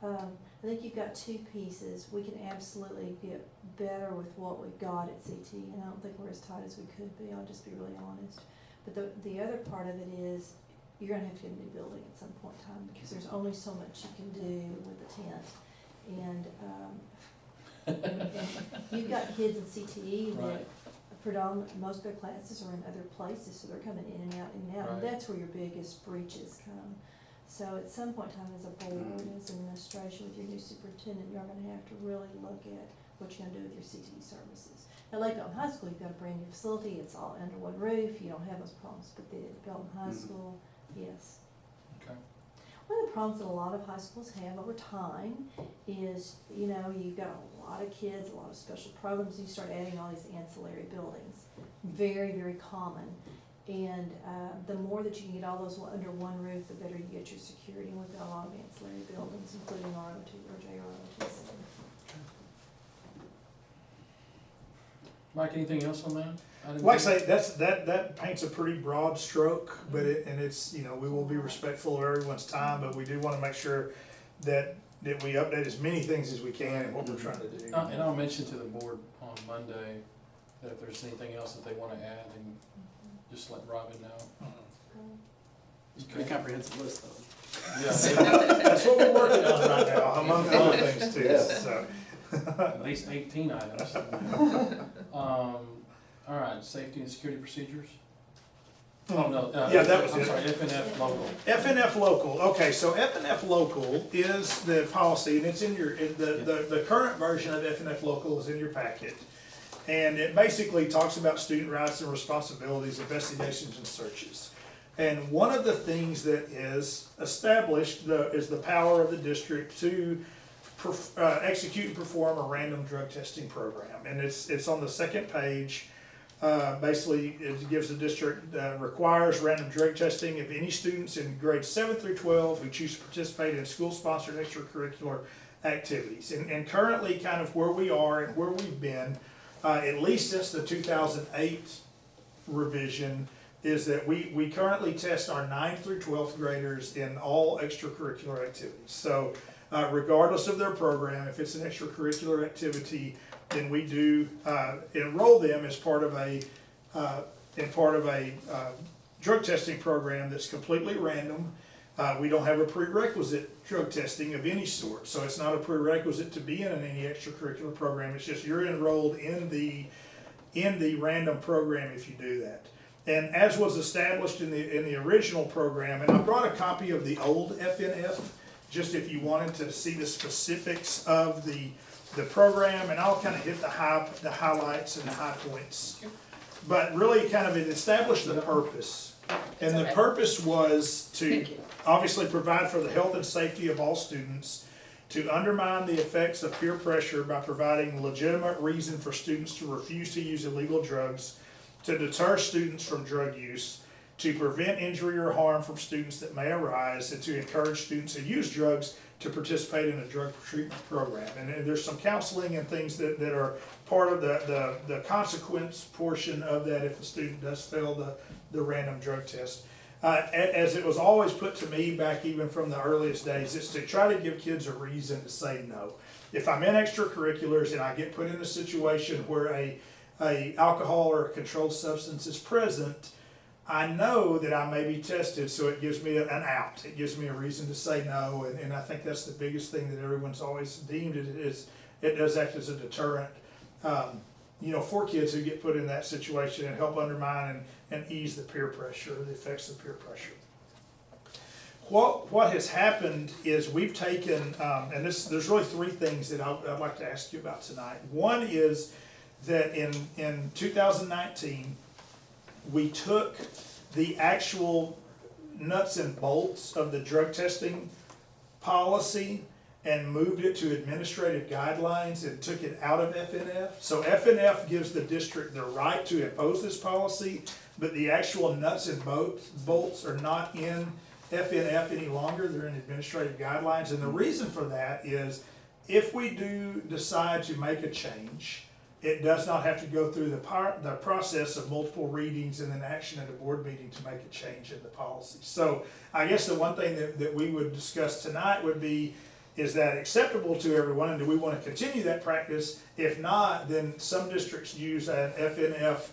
I think you've got two pieces. We can absolutely get better with what we've got at CT, and I don't think we're as tight as we could be, I'll just be really honest. But the other part of it is, you're gonna have to get a new building at some point in time, because there's only so much you can do with a tent. And you've got kids in CTE that Right. most of their classes are in other places, so they're coming in and out, Right. and that's where your biggest breaches come. So at some point in time, as a board, as an administration, with your new superintendent, you're gonna have to really look at what you're gonna do with your CTE services. At Lake Belton High School, you've got a brand new facility, it's all under one roof, you don't have those problems, but the Belton High School, yes. Okay. One of the problems that a lot of high schools have over time is, you know, you've got a lot of kids, a lot of special programs, you start adding all these ancillary buildings. Very, very common. And the more that you can get all those under one roof, the better you get your security. And we've got a lot of ancillary buildings, including ROT or JROTs. Mike, anything else on that? didn't Like I think- say, that paints a pretty broad stroke, but it's, you know, we will be respectful of everyone's time, but we do wanna make sure that we update as many things as we can in what we're trying to do. And I'll mention to the board on Monday that if there's anything else that they wanna add, then just let Robin know. It's a pretty comprehensive list though. Yeah, That's what we're working on right now, among other things too, Yeah. so. at least 18 items. All right, safety and security procedures? Oh, no. Yeah, that was I'm it. sorry, FNF local. FNF local, okay, so FNF local is the policy, and it's in your, the current version of FNF local is in your packet. And it basically talks about student rights and responsibilities, investigations and searches. And one of the things that is established is the power of the district to execute and perform a random drug testing program. And it's on the second page. Basically, it gives the district, requires random drug testing of any students in grades 7 through 12 who choose to participate in school-sponsored extracurricular activities. And currently, kind of where we are and where we've been, at least since the 2008 revision, is that we currently test our 9th through 12th graders in all extracurricular activities. So regardless of their program, if it's an extracurricular activity, then we do enroll them as part of a drug testing program that's completely random. We don't have a prerequisite drug testing of any sort, so it's not a prerequisite to be in any extracurricular program. It's just you're enrolled in the random program if you do that. And as was established in the original program, and I brought a copy of the old FNF, just if you wanted to see the specifics of the program, and I'll kind of hit the highlights and the high points. But really kind of it established the purpose. And the Okay. purpose was to Thank you. obviously provide for the health and safety of all students, to undermine the effects of peer pressure by providing legitimate reason for students to refuse to use illegal drugs, to deter students from drug use, to prevent injury or harm from students that may arise, and to encourage students who use drugs to participate in a drug treatment program. And there's some counseling and things that are part of the consequence portion of that if a student does fail the random drug test. As it was always put to me back even from the earliest days, is to try to give kids a reason to say no. If I'm in extracurriculars and I get put in a situation where a alcohol or a controlled substance is present, I know that I may be tested, so it gives me an out. It gives me a reason to say no, and I think that's the biggest thing that everyone's always deemed it is. It does act as a deterrent, for kids who get put in that situation and help undermine and ease the peer pressure, the effects of peer pressure. What has happened is we've taken, and there's really three things that I'd like to ask you about tonight. One is that in 2019, we took the actual nuts and bolts of the drug testing policy and moved it to administrative guidelines and took it out of FNF. So FNF gives the district the right to impose this policy, but the actual nuts and bolts are not in FNF any longer, they're in administrative guidelines. And the reason for that is if we do decide to make a change, it does not have to go through the process of multiple readings and then action at a board meeting to make a change in the policy. So I guess the one thing that we would discuss tonight would be, is that acceptable to everyone, and do we want to continue that practice? If not, then some districts use an FNF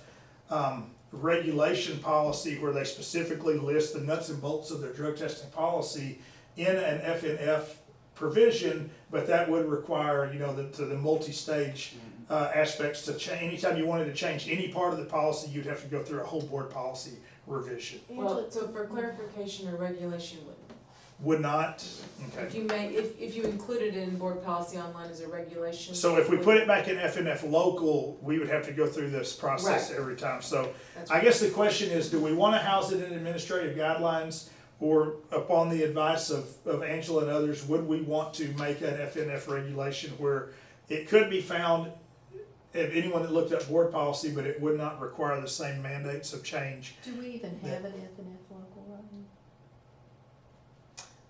regulation policy where they specifically list the nuts and bolts of their drug testing policy in an FNF provision, but that would require, you know, the multi-stage aspects to change. Anytime you wanted to change any part of the policy, you'd have to go through a whole board policy revision. Well, so for clarification or regulation, Would not? Okay. if you included it in board policy online as a regulation. So if we put it back in FNF local, we would have to go through this process Right. every time. So That's I guess the question is, do we want to house it in administrative guidelines? Or upon the advice of Angela and others, would we want to make an FNF regulation where it could be found if anyone that looked up board policy, but it would not require the same mandates of change? Do we even have an FNF local right now?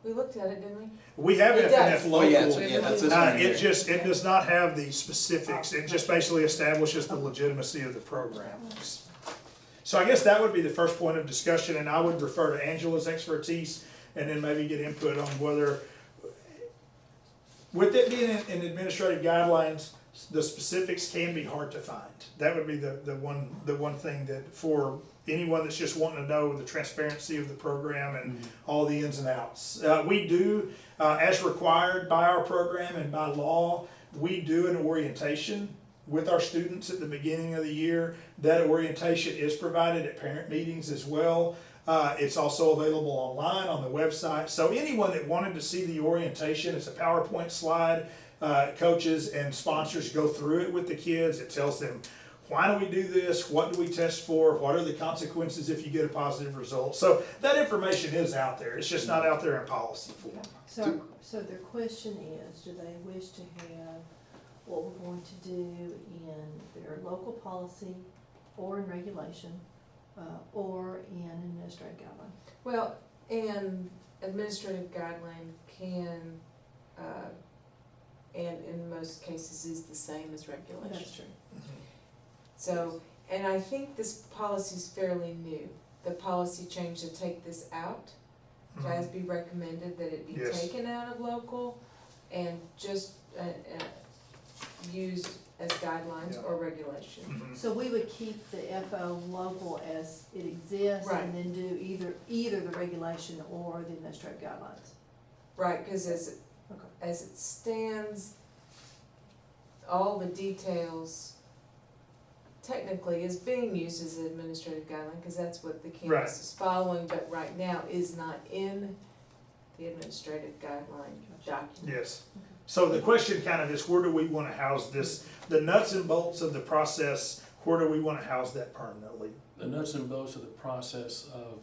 We looked at it, didn't we? We have It FNF does. local. Yeah, that's this one here. It does not have the specifics. It just basically establishes the legitimacy of the programs. So I guess that would be the first point of discussion, and I would refer to Angela's expertise and then maybe get input on whether, with it being in administrative guidelines, the specifics can be hard to find. That would be the one thing that for anyone that's just wanting to know the transparency of the program and all the ins and outs. We do, as required by our program and by law, we do an orientation with our students at the beginning of the year. That orientation is provided at parent meetings as well. It's also available online on the website. So anyone that wanted to see the orientation, it's a PowerPoint slide. Coaches and sponsors go through it with the kids. It tells them, why do we do this? What do we test for? What are the consequences if you get a positive result? So that information is out there. It's just not out there in policy form. So their question is, do they wish to have what we're going to do in their local policy or in regulation, or in administrative guideline? Well, and administrative guideline can, and in most cases is the same as regulation. That's true. So, and I think this policy's fairly new. The policy change to take this out, JASB recommended that it be Yes. taken out of local and just used as guidelines Yeah. or regulation. Mhm. So we would keep the FO local as it exists Right. and then do either the regulation or the administrative guidelines. Right, cause as Okay. it stands, all the details technically is being used as an administrative guideline, cause that's what the Right. campus is following, but right now is not in the administrative guideline document. Yes. So the question kind of is, where do we want to house this? The nuts and bolts of the process, where do we want to house that permanently? The nuts and bolts of the process of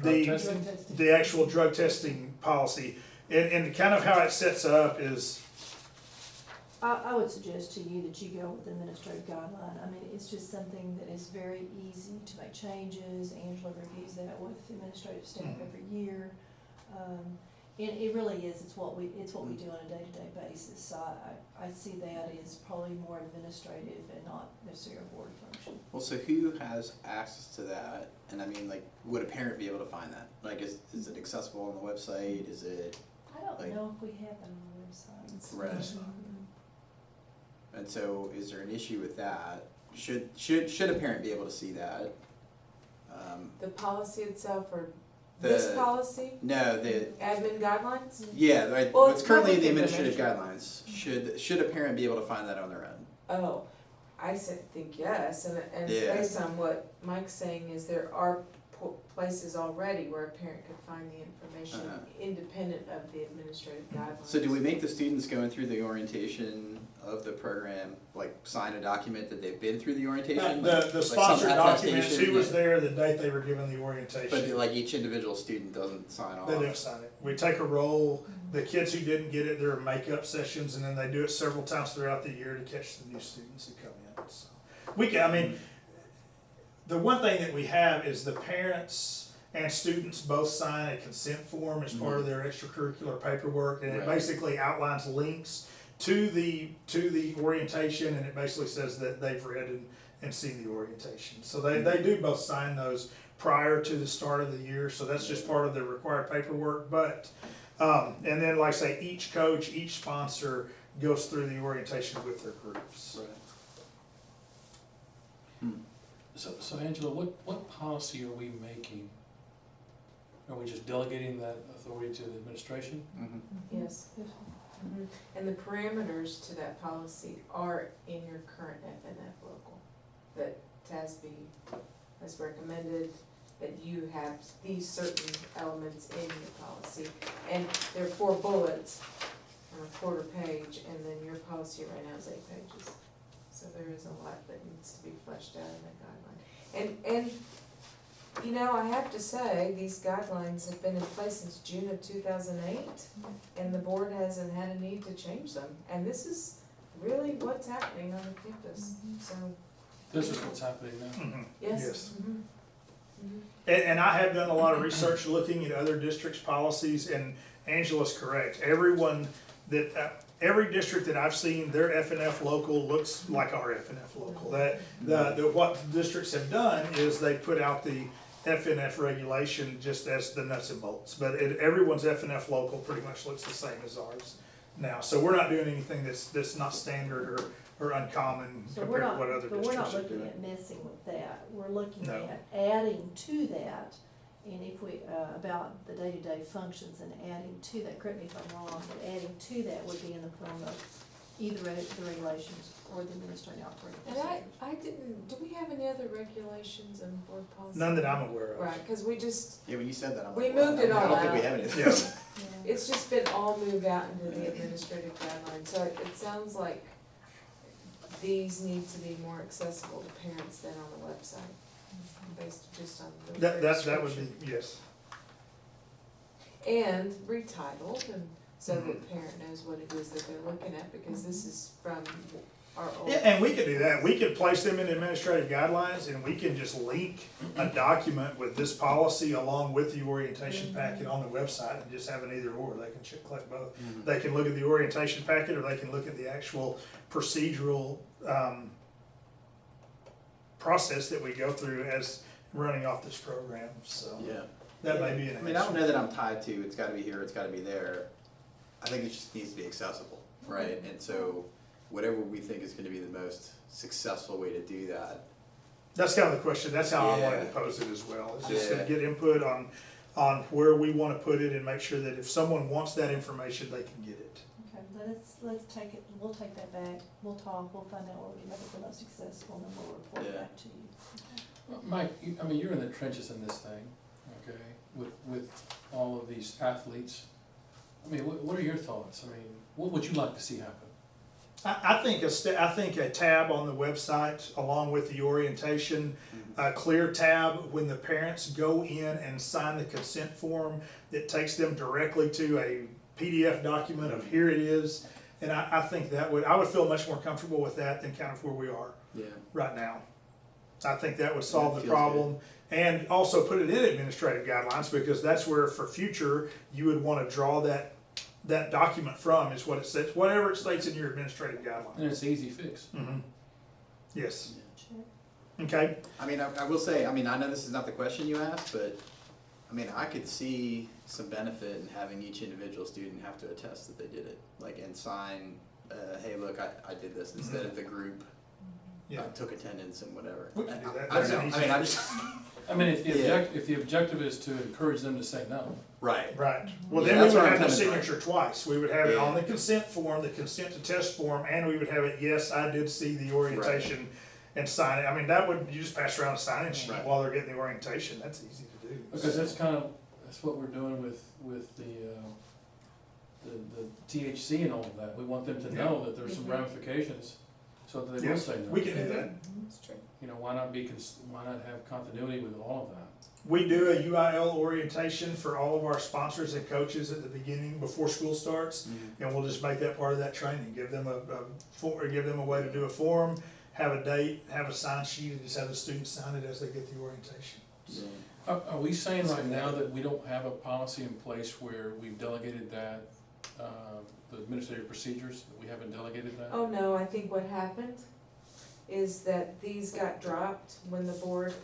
The- drug testing? Drug testing. The actual drug testing policy, and kind of how it sets up is, I would suggest to you that you go with the administrative guideline. I mean, it's just something that is very easy to make changes. Angela reviews that with administrative staff every year. And it really is, it's what we do on a day-to-day basis. So I see that as probably more administrative and not necessarily a board function. Well, so who has access to that? And I mean, like, would a parent be able to find that? Like, is it accessible on the website? Is it, I don't Like- know if we have that on the website. Right. Mhm. and so is there an issue with that? Should a parent be able to see that? The policy itself or The- this policy, No, the, admin guidelines? yeah, right, Well, what's it's currently in the public administrative information. guidelines, should a parent be able to find that on their own? Oh, I think yes, and Yeah. based on what Mike's saying is there are places already where a parent could find the information Uh-huh. independent of the administrative guidelines. So do we make the students going through the orientation of the program, like sign a document that they've been through the orientation? The some sponsored documents, attestation, who was yeah. there the date they were given the But orientation. like each individual student doesn't sign off? They don't sign it. We take a roll, the kids who didn't get it, there are makeup sessions, and then they do it several times throughout the year to catch the new students who come in, so. We can, I mean, the one thing that we have is the parents and students both sign a consent form as part of their extracurricular paperwork, and it Right. basically outlines links to the orientation, and it basically says that they've read and seen the orientation. So they do both sign those prior to the start of the year, so that's just part of the required paperwork, but, and then like I say, each coach, each sponsor goes through the orientation with their groups. Right. So Angela, what policy are we making? Are we just delegating that authority to the administration? Mhm. Yes. Mhm. And the parameters to that policy are in your current FNF local, that TASB has recommended that you have these certain elements in your policy. And there are 4 bullets on a quarter page, and then your policy right now is 8 pages. So there is a lot that needs to be fleshed out in that guideline. And you know, I have to say, these guidelines have been in place since June of 2008, and the board hasn't had a need to change them. And this is really what's happening on the campus, so, This is what's happening now. Mhm. yes. Mhm. Mhm. And I have done a lot of research looking at other districts' policies, and Angela's correct. Every district that I've seen, their FNF local looks like our FNF local. What districts have done is they put out the FNF regulation just as the nuts and bolts. But everyone's FNF local pretty much looks the same as ours now. So we're not doing anything that's not standard or uncommon So we're compared to not, what other but we're not districts are looking doing. at messing with that, we're looking No. at adding to that, and if we, about the day-to-day functions and adding to that, correct me if I'm wrong, but adding to that would be in the form of either the regulations or the administrative operating And procedures. I didn't, do we have any other regulations and board policies? None that I'm aware of. Right, cause we just, Yeah, when you said that, I'm We like, well, moved it I all don't think we out. have anything. Yes. Yeah. it's just been all moved out into the administrative guidelines, so it sounds like these need to be more accessible to parents than on the website, based just on the. That would description. be, yes. And retitled, and so that the parent knows what it is that they're looking at, because this is from our old. Yeah, and we could do that. We could place them in administrative guidelines, and we can just link a document with this policy along with the orientation packet on the website and just have an either or. They can click both. They can look at the orientation packet, or they can look at the actual procedural process that we go through as running off this program, so Yeah. that may be an I mean, I don't answer. know that I'm tied to, it's gotta be here, it's gotta be there. I think it just needs to be accessible, right? And so, whatever we think is gonna be the most successful way to do that. That's kind of the question. That's how I wanted to Yeah. pose it as well. It's just to Yeah. get input on where we want to put it and make sure that if someone wants that information, they can get it. Okay, let's take it, we'll take that back, we'll talk, we'll find out what we make it the most successful, and then we'll report Yeah. back to you. Mike, I mean, you're in the trenches in this thing, okay, with all of these athletes. I mean, what are your thoughts? I mean, what would you like to see happen? I think a tab on the website along with the orientation, a clear tab when the parents go in and sign the consent form that takes them directly to a PDF document of here it is. And I think I would feel much more comfortable with that than kind of where we are Yeah. right now. I think that would solve That the feels problem. And also put it in administrative guidelines, because that's where for future, you would wanna draw that document from, is what it says, whatever it states in your administrative And guidelines. it's an easy fix. Mhm. Yes, Check. okay, I mean, I will say, I mean, I know this is not the question you asked, but, I mean, I could see some benefit in having each individual student have to attest that they did it, like, and sign, hey, look, I did this, instead of the group yeah. took attendance and whatever. We can do that. I That's don't an know, easy I mean, I just, I mean, if Yeah. the objective is to encourage them to say no, right, Right, well, Yeah, then we that's would where I'm have the coming from. signature twice, we would have it on Yeah. the consent form, the consent to test form, and we would have it, yes, I did see the orientation. and sign it. I mean, that would, you just pass around a sign-in sheet Right. while they're getting the orientation, that's easy to do. Because that's what we're doing with the THC and all of that. We want them to know that there's some ramifications, so that they will say no. We can do that. That's true. You know, why not have continuity with all of that? We do a UIL orientation for all of our sponsors and coaches at the beginning, before school starts, and we'll just make that part of that training, give them give them a way to do a form, have a date, have a sign sheet, and just have the students sign it as they get the orientation. Are we saying right now that we don't have a policy in place where we've delegated that, the administrative procedures, that we haven't delegated that? Oh, no, I think what happened is that these got dropped when the board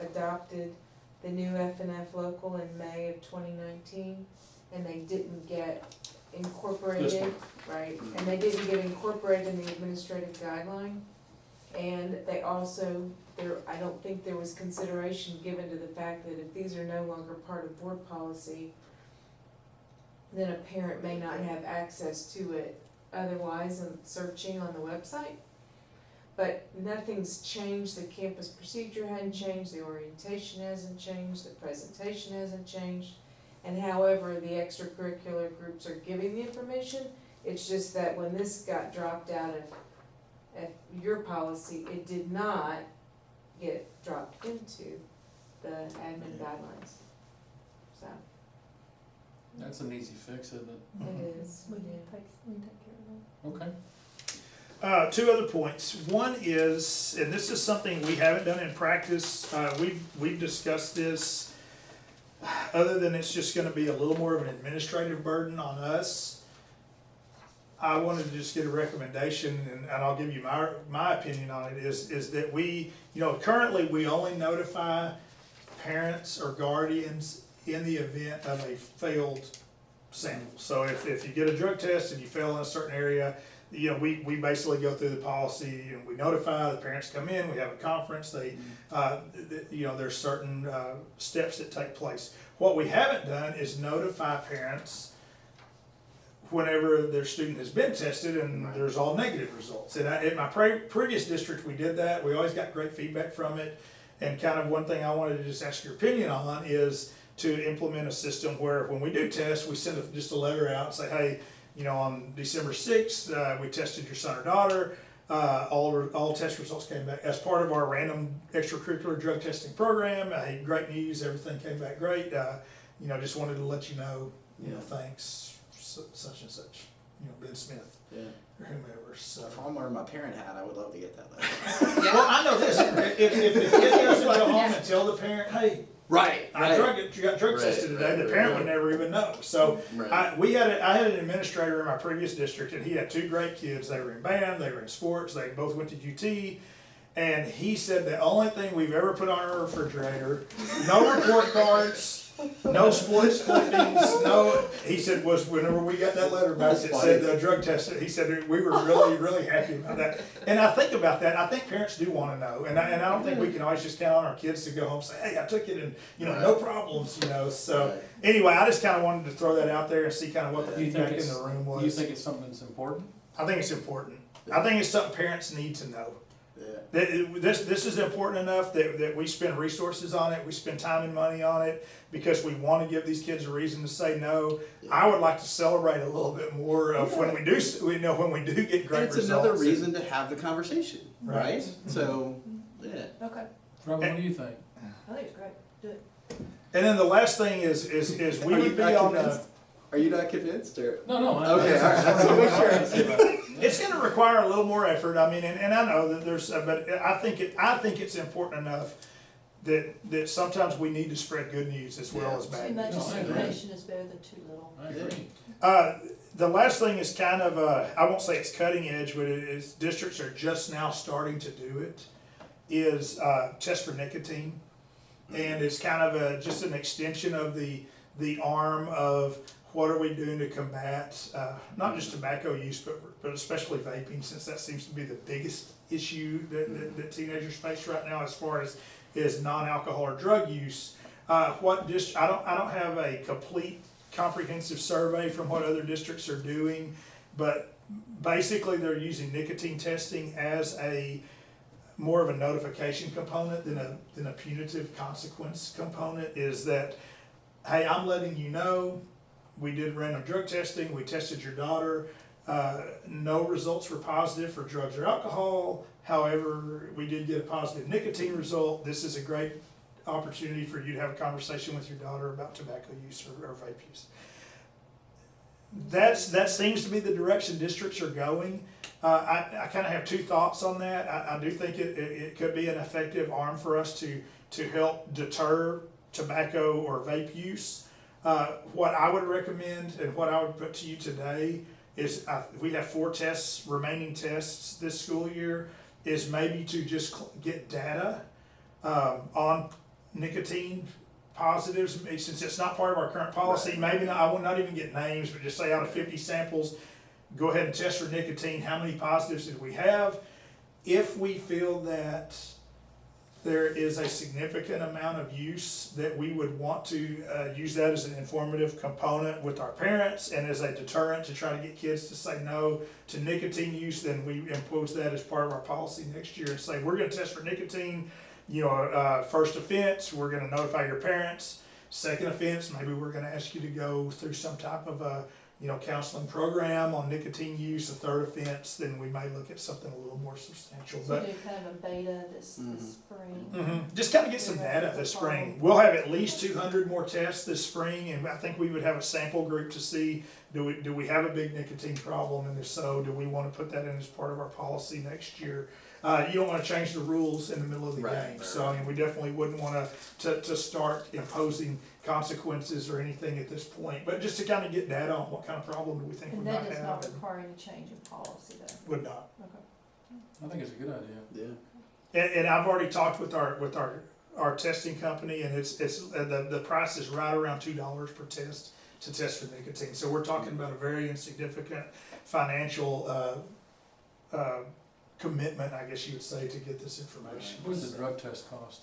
adopted the new F&F local in May of 2019, and they didn't get This incorporated, one. right? And they didn't get incorporated in the administrative guideline. And they also, I don't think there was consideration given to the fact that if these are no longer part of board policy, then a parent may not have access to it otherwise and searching on the website. But nothing's changed, the campus procedure hadn't changed, the orientation hasn't changed, the presentation hasn't changed. And however, the extracurricular groups are giving the information, it's just that when this got dropped out of your policy, it did not get dropped into the admin guidelines. So, That's an easy fix, isn't it? it is, We can yeah. take care of that. Okay. Two other points. One is, and this is something we haven't done in practice, we've discussed this, other than it's just gonna be a little more of an administrative burden on us. I wanted to just get a recommendation, and I'll give you my opinion on it, is that we, currently we only notify parents or guardians in the event of a failed sample. So if you get a drug test and you fail in a certain area, we basically go through the policy and we notify, the parents come in, we have a conference, there's certain steps that take place. What we haven't done is notify parents whenever their student has been tested and there's all negative results. And in my previous district, we did that, we always got great feedback from it. And kind of one thing I wanted to just ask your opinion on is to implement a system where when we do test, we send just a letter out and say, hey, on December 6th, we tested your son or daughter. All test results came back as part of our random extracurricular drug testing program. Hey, great news, everything came back great. Just wanted to let you know, thanks, such and such, Ben Smith, or whomever. So. If I'm wearing my parent hat, I would love to get that letter. Well, I know this. If the kid doesn't go home and tell the parent, hey, I got drug tested today, the parent would never even know. So I had an administrator in my previous district, and he had two great kids. They were in band, they were in sports, they both went to UT. And he said the only thing we've ever put on our refrigerator, no report cards, no splits clippings, he said was whenever we got that letter back that said the drug test, he said we were really, really happy about that. And I think about that, and I think parents do want to know. And I don't think we can always just count on our kids to go home and say, hey, I took it and, no problems, So anyway, I just kind of wanted to throw that out there and see kind of what the feedback in the room was. Do you think it's something that's important? I think it's important. I think it's something parents need to know. This is important enough that we spend resources on it, we spend time and money on it, because we want to give these kids a reason to say no. I would like to celebrate a little bit more of when we do get great results. It's another reason to have the conversation, right? So, Okay, Robin, what do you think? I think it's great, do it. And then the last thing is we would be on the. Are you not convinced, or? No. Okay, all right. That's what we're sure. It's going to require a little more effort. I mean, and I know that there's, but I think it's important enough that sometimes we need to spread good news as well as Too bad much news. information is better than too little. I agree. The last thing is kind of I won't say it's cutting edge, but it is districts are just now starting to do it. Is test for nicotine, and it's kind of just an extension of the arm of what are we doing to combat not just tobacco use, but especially vaping, since that seems to be the biggest issue that teenagers face right now as far as non-alcohol or drug use. I don't have a complete comprehensive survey from what other districts are doing, but basically they're using nicotine testing as a more of a notification component than a punitive consequence component, is that, hey, I'm letting you know, we did random drug testing, we tested your daughter, no results were positive for drugs or alcohol, however, we did get a positive nicotine result. This is a great opportunity for you to have a conversation with your daughter about tobacco use or vape use. That seems to be the direction districts are going. I kind of have two thoughts on that. I do think it could be an effective arm for us to help deter tobacco or vape use. What I would recommend and what I would put to you today is, we have 4 remaining tests this school year, is maybe to just get data on nicotine positives, since it's not part of our current policy. Maybe not, I will not even get names, but just say out of 50 samples, go ahead and test for nicotine. How many positives did we have? If we feel that there is a significant amount of use, that we would want to use that as an informative component with our parents and as a deterrent to try to get kids to say no to nicotine use, then we impose that as part of our policy next year and say, we're gonna test for nicotine, first offense, we're gonna notify your parents. Second offense, maybe we're gonna ask you to go through some type of a counseling program on nicotine use. A third offense, then we may look at something a little more substantial. So But do kind of a beta this spring. just kind of get some data this spring. We'll have at least 200 more tests this spring, and I think we would have a sample group to see, do we have a big nicotine problem, and if so, do we want to put that in as part of our policy next year? You don't want to change the rules in the middle of the game, so I mean, we definitely wouldn't want to start imposing consequences or anything at this point, but just to kind of get data on what kind of problem do we think we And might that have. does not and require any change in policy though. Would not. Okay. I think it's a good idea. Yeah. And I've already talked with our testing company, and it's the price is right around $2 per test to test for nicotine. So we're talking about a very insignificant financial commitment, I guess you would say, to get this information. What does the drug test cost?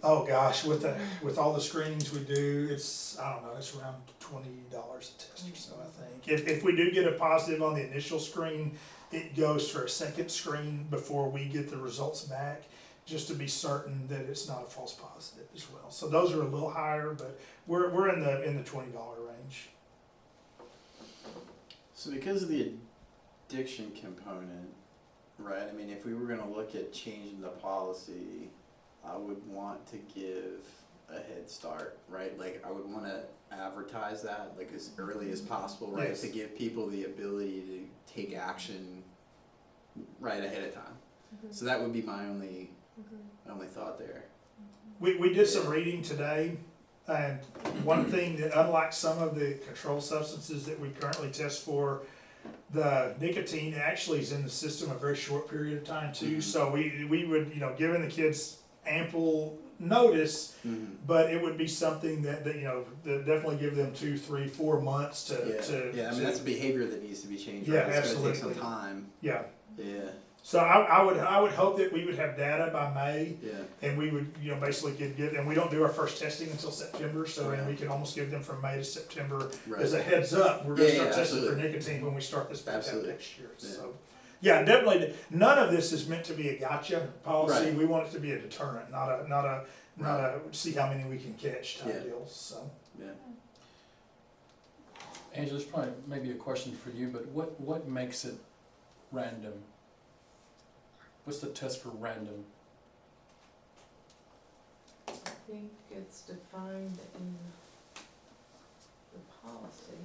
Oh gosh, with all the screenings we do, it's, I don't know, it's around $20 a test or so, I think. If we do get a positive on the initial screen, it goes for a second screen before we get the results back, just to be certain that it's not a false positive as well. So those are a little higher, but we're in the $20 range. So because of the addiction component, right, I mean, if we were gonna look at changing the policy, I would want to give a head start, right? Like, I would wanna advertise that, like, as early as possible, right? Yes. To give people the ability to take action right ahead of time. So that would be my only thought there. We did some reading today, and one thing that, unlike some of the controlled substances that we currently test for, the nicotine actually is in the system a very short period of time too. So we would, giving the kids ample notice, but it would be something that that definitely give them 2, 3, 4 months to. I mean, that's a behavior that needs to be changed, Yeah, right? It's gonna take some absolutely. time. Yeah. Yeah, So I would hope that we would have data by May, yeah. and we would, basically get, and we don't do our first testing until September, so and we can almost give them from May to September Right. as a heads up. We're gonna Yeah, start yeah, testing for absolutely. nicotine when we start this back out Absolutely. next year, Yeah. so. Yeah, definitely, none of this is meant to be a gotcha policy. Right. We want it to be a deterrent, not a see how many we can catch type Yeah. deal, so. Yeah. Angela, this probably maybe a question for you, but what makes it random? What's the test for random? I think it's defined in the policy,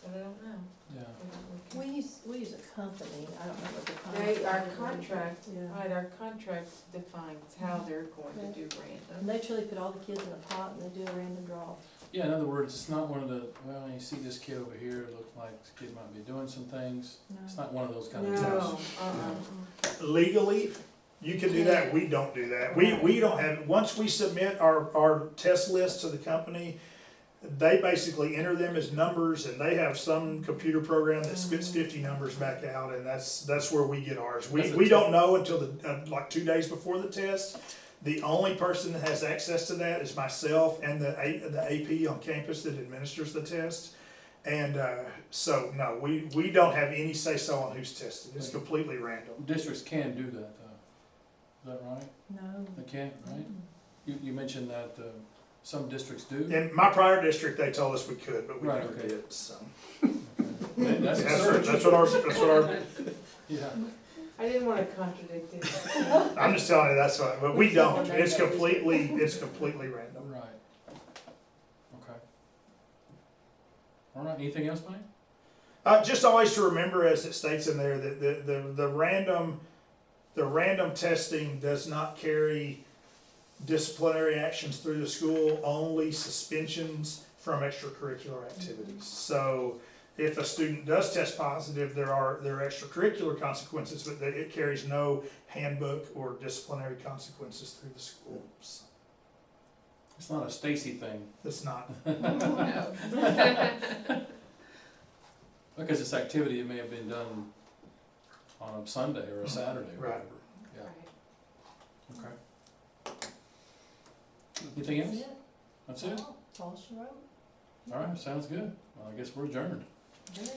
but I don't know. Yeah. I don't look We use a company, I don't know what the at- company. Our contract, Yeah. right, our contract defines how they're going to do And random. they truly put all the kids in a pot and they do a random draw. Yeah, in other words, it's not one of the, well, you see this kid over here, it looks like this kid might be doing some things. It's not one of those kind of No, tests. Legally, you can do that, we don't do that. We don't have, once we submit our test list to the company, they basically enter them as numbers, and they have some computer program that spits 50 numbers back out, and that's where we get ours. We don't know until like 2 days before the test. The only person that has access to that is myself and the AP on campus that administers the test. And so, no, we don't have any say-so on who's tested. It's completely random. Districts can do that though. that right? No. They can't, right? You mentioned that, some districts do? In my prior district, they told us we could, but we Right, never okay. did, so. That's a That's search. that's what our, Yeah, I didn't wanna contradict it. I'm just telling you, that's why, but we don't, it's completely random. right. Okay. All right, anything else, Mike? Just always to remember, as it states in there, that the random testing does not carry disciplinary actions through the school, only suspensions from extracurricular activities. So if a student does test positive, there are extracurricular consequences, but it carries no handbook or disciplinary consequences through the school. So It's not a Stacy thing, it's not. No. because it's activity that may have been done on a Sunday or a Saturday or Right. whatever. Yeah, okay. Anything else? That's it. That's it? That's all she wrote. All right, sounds good. Well, I guess we're adjourned. Very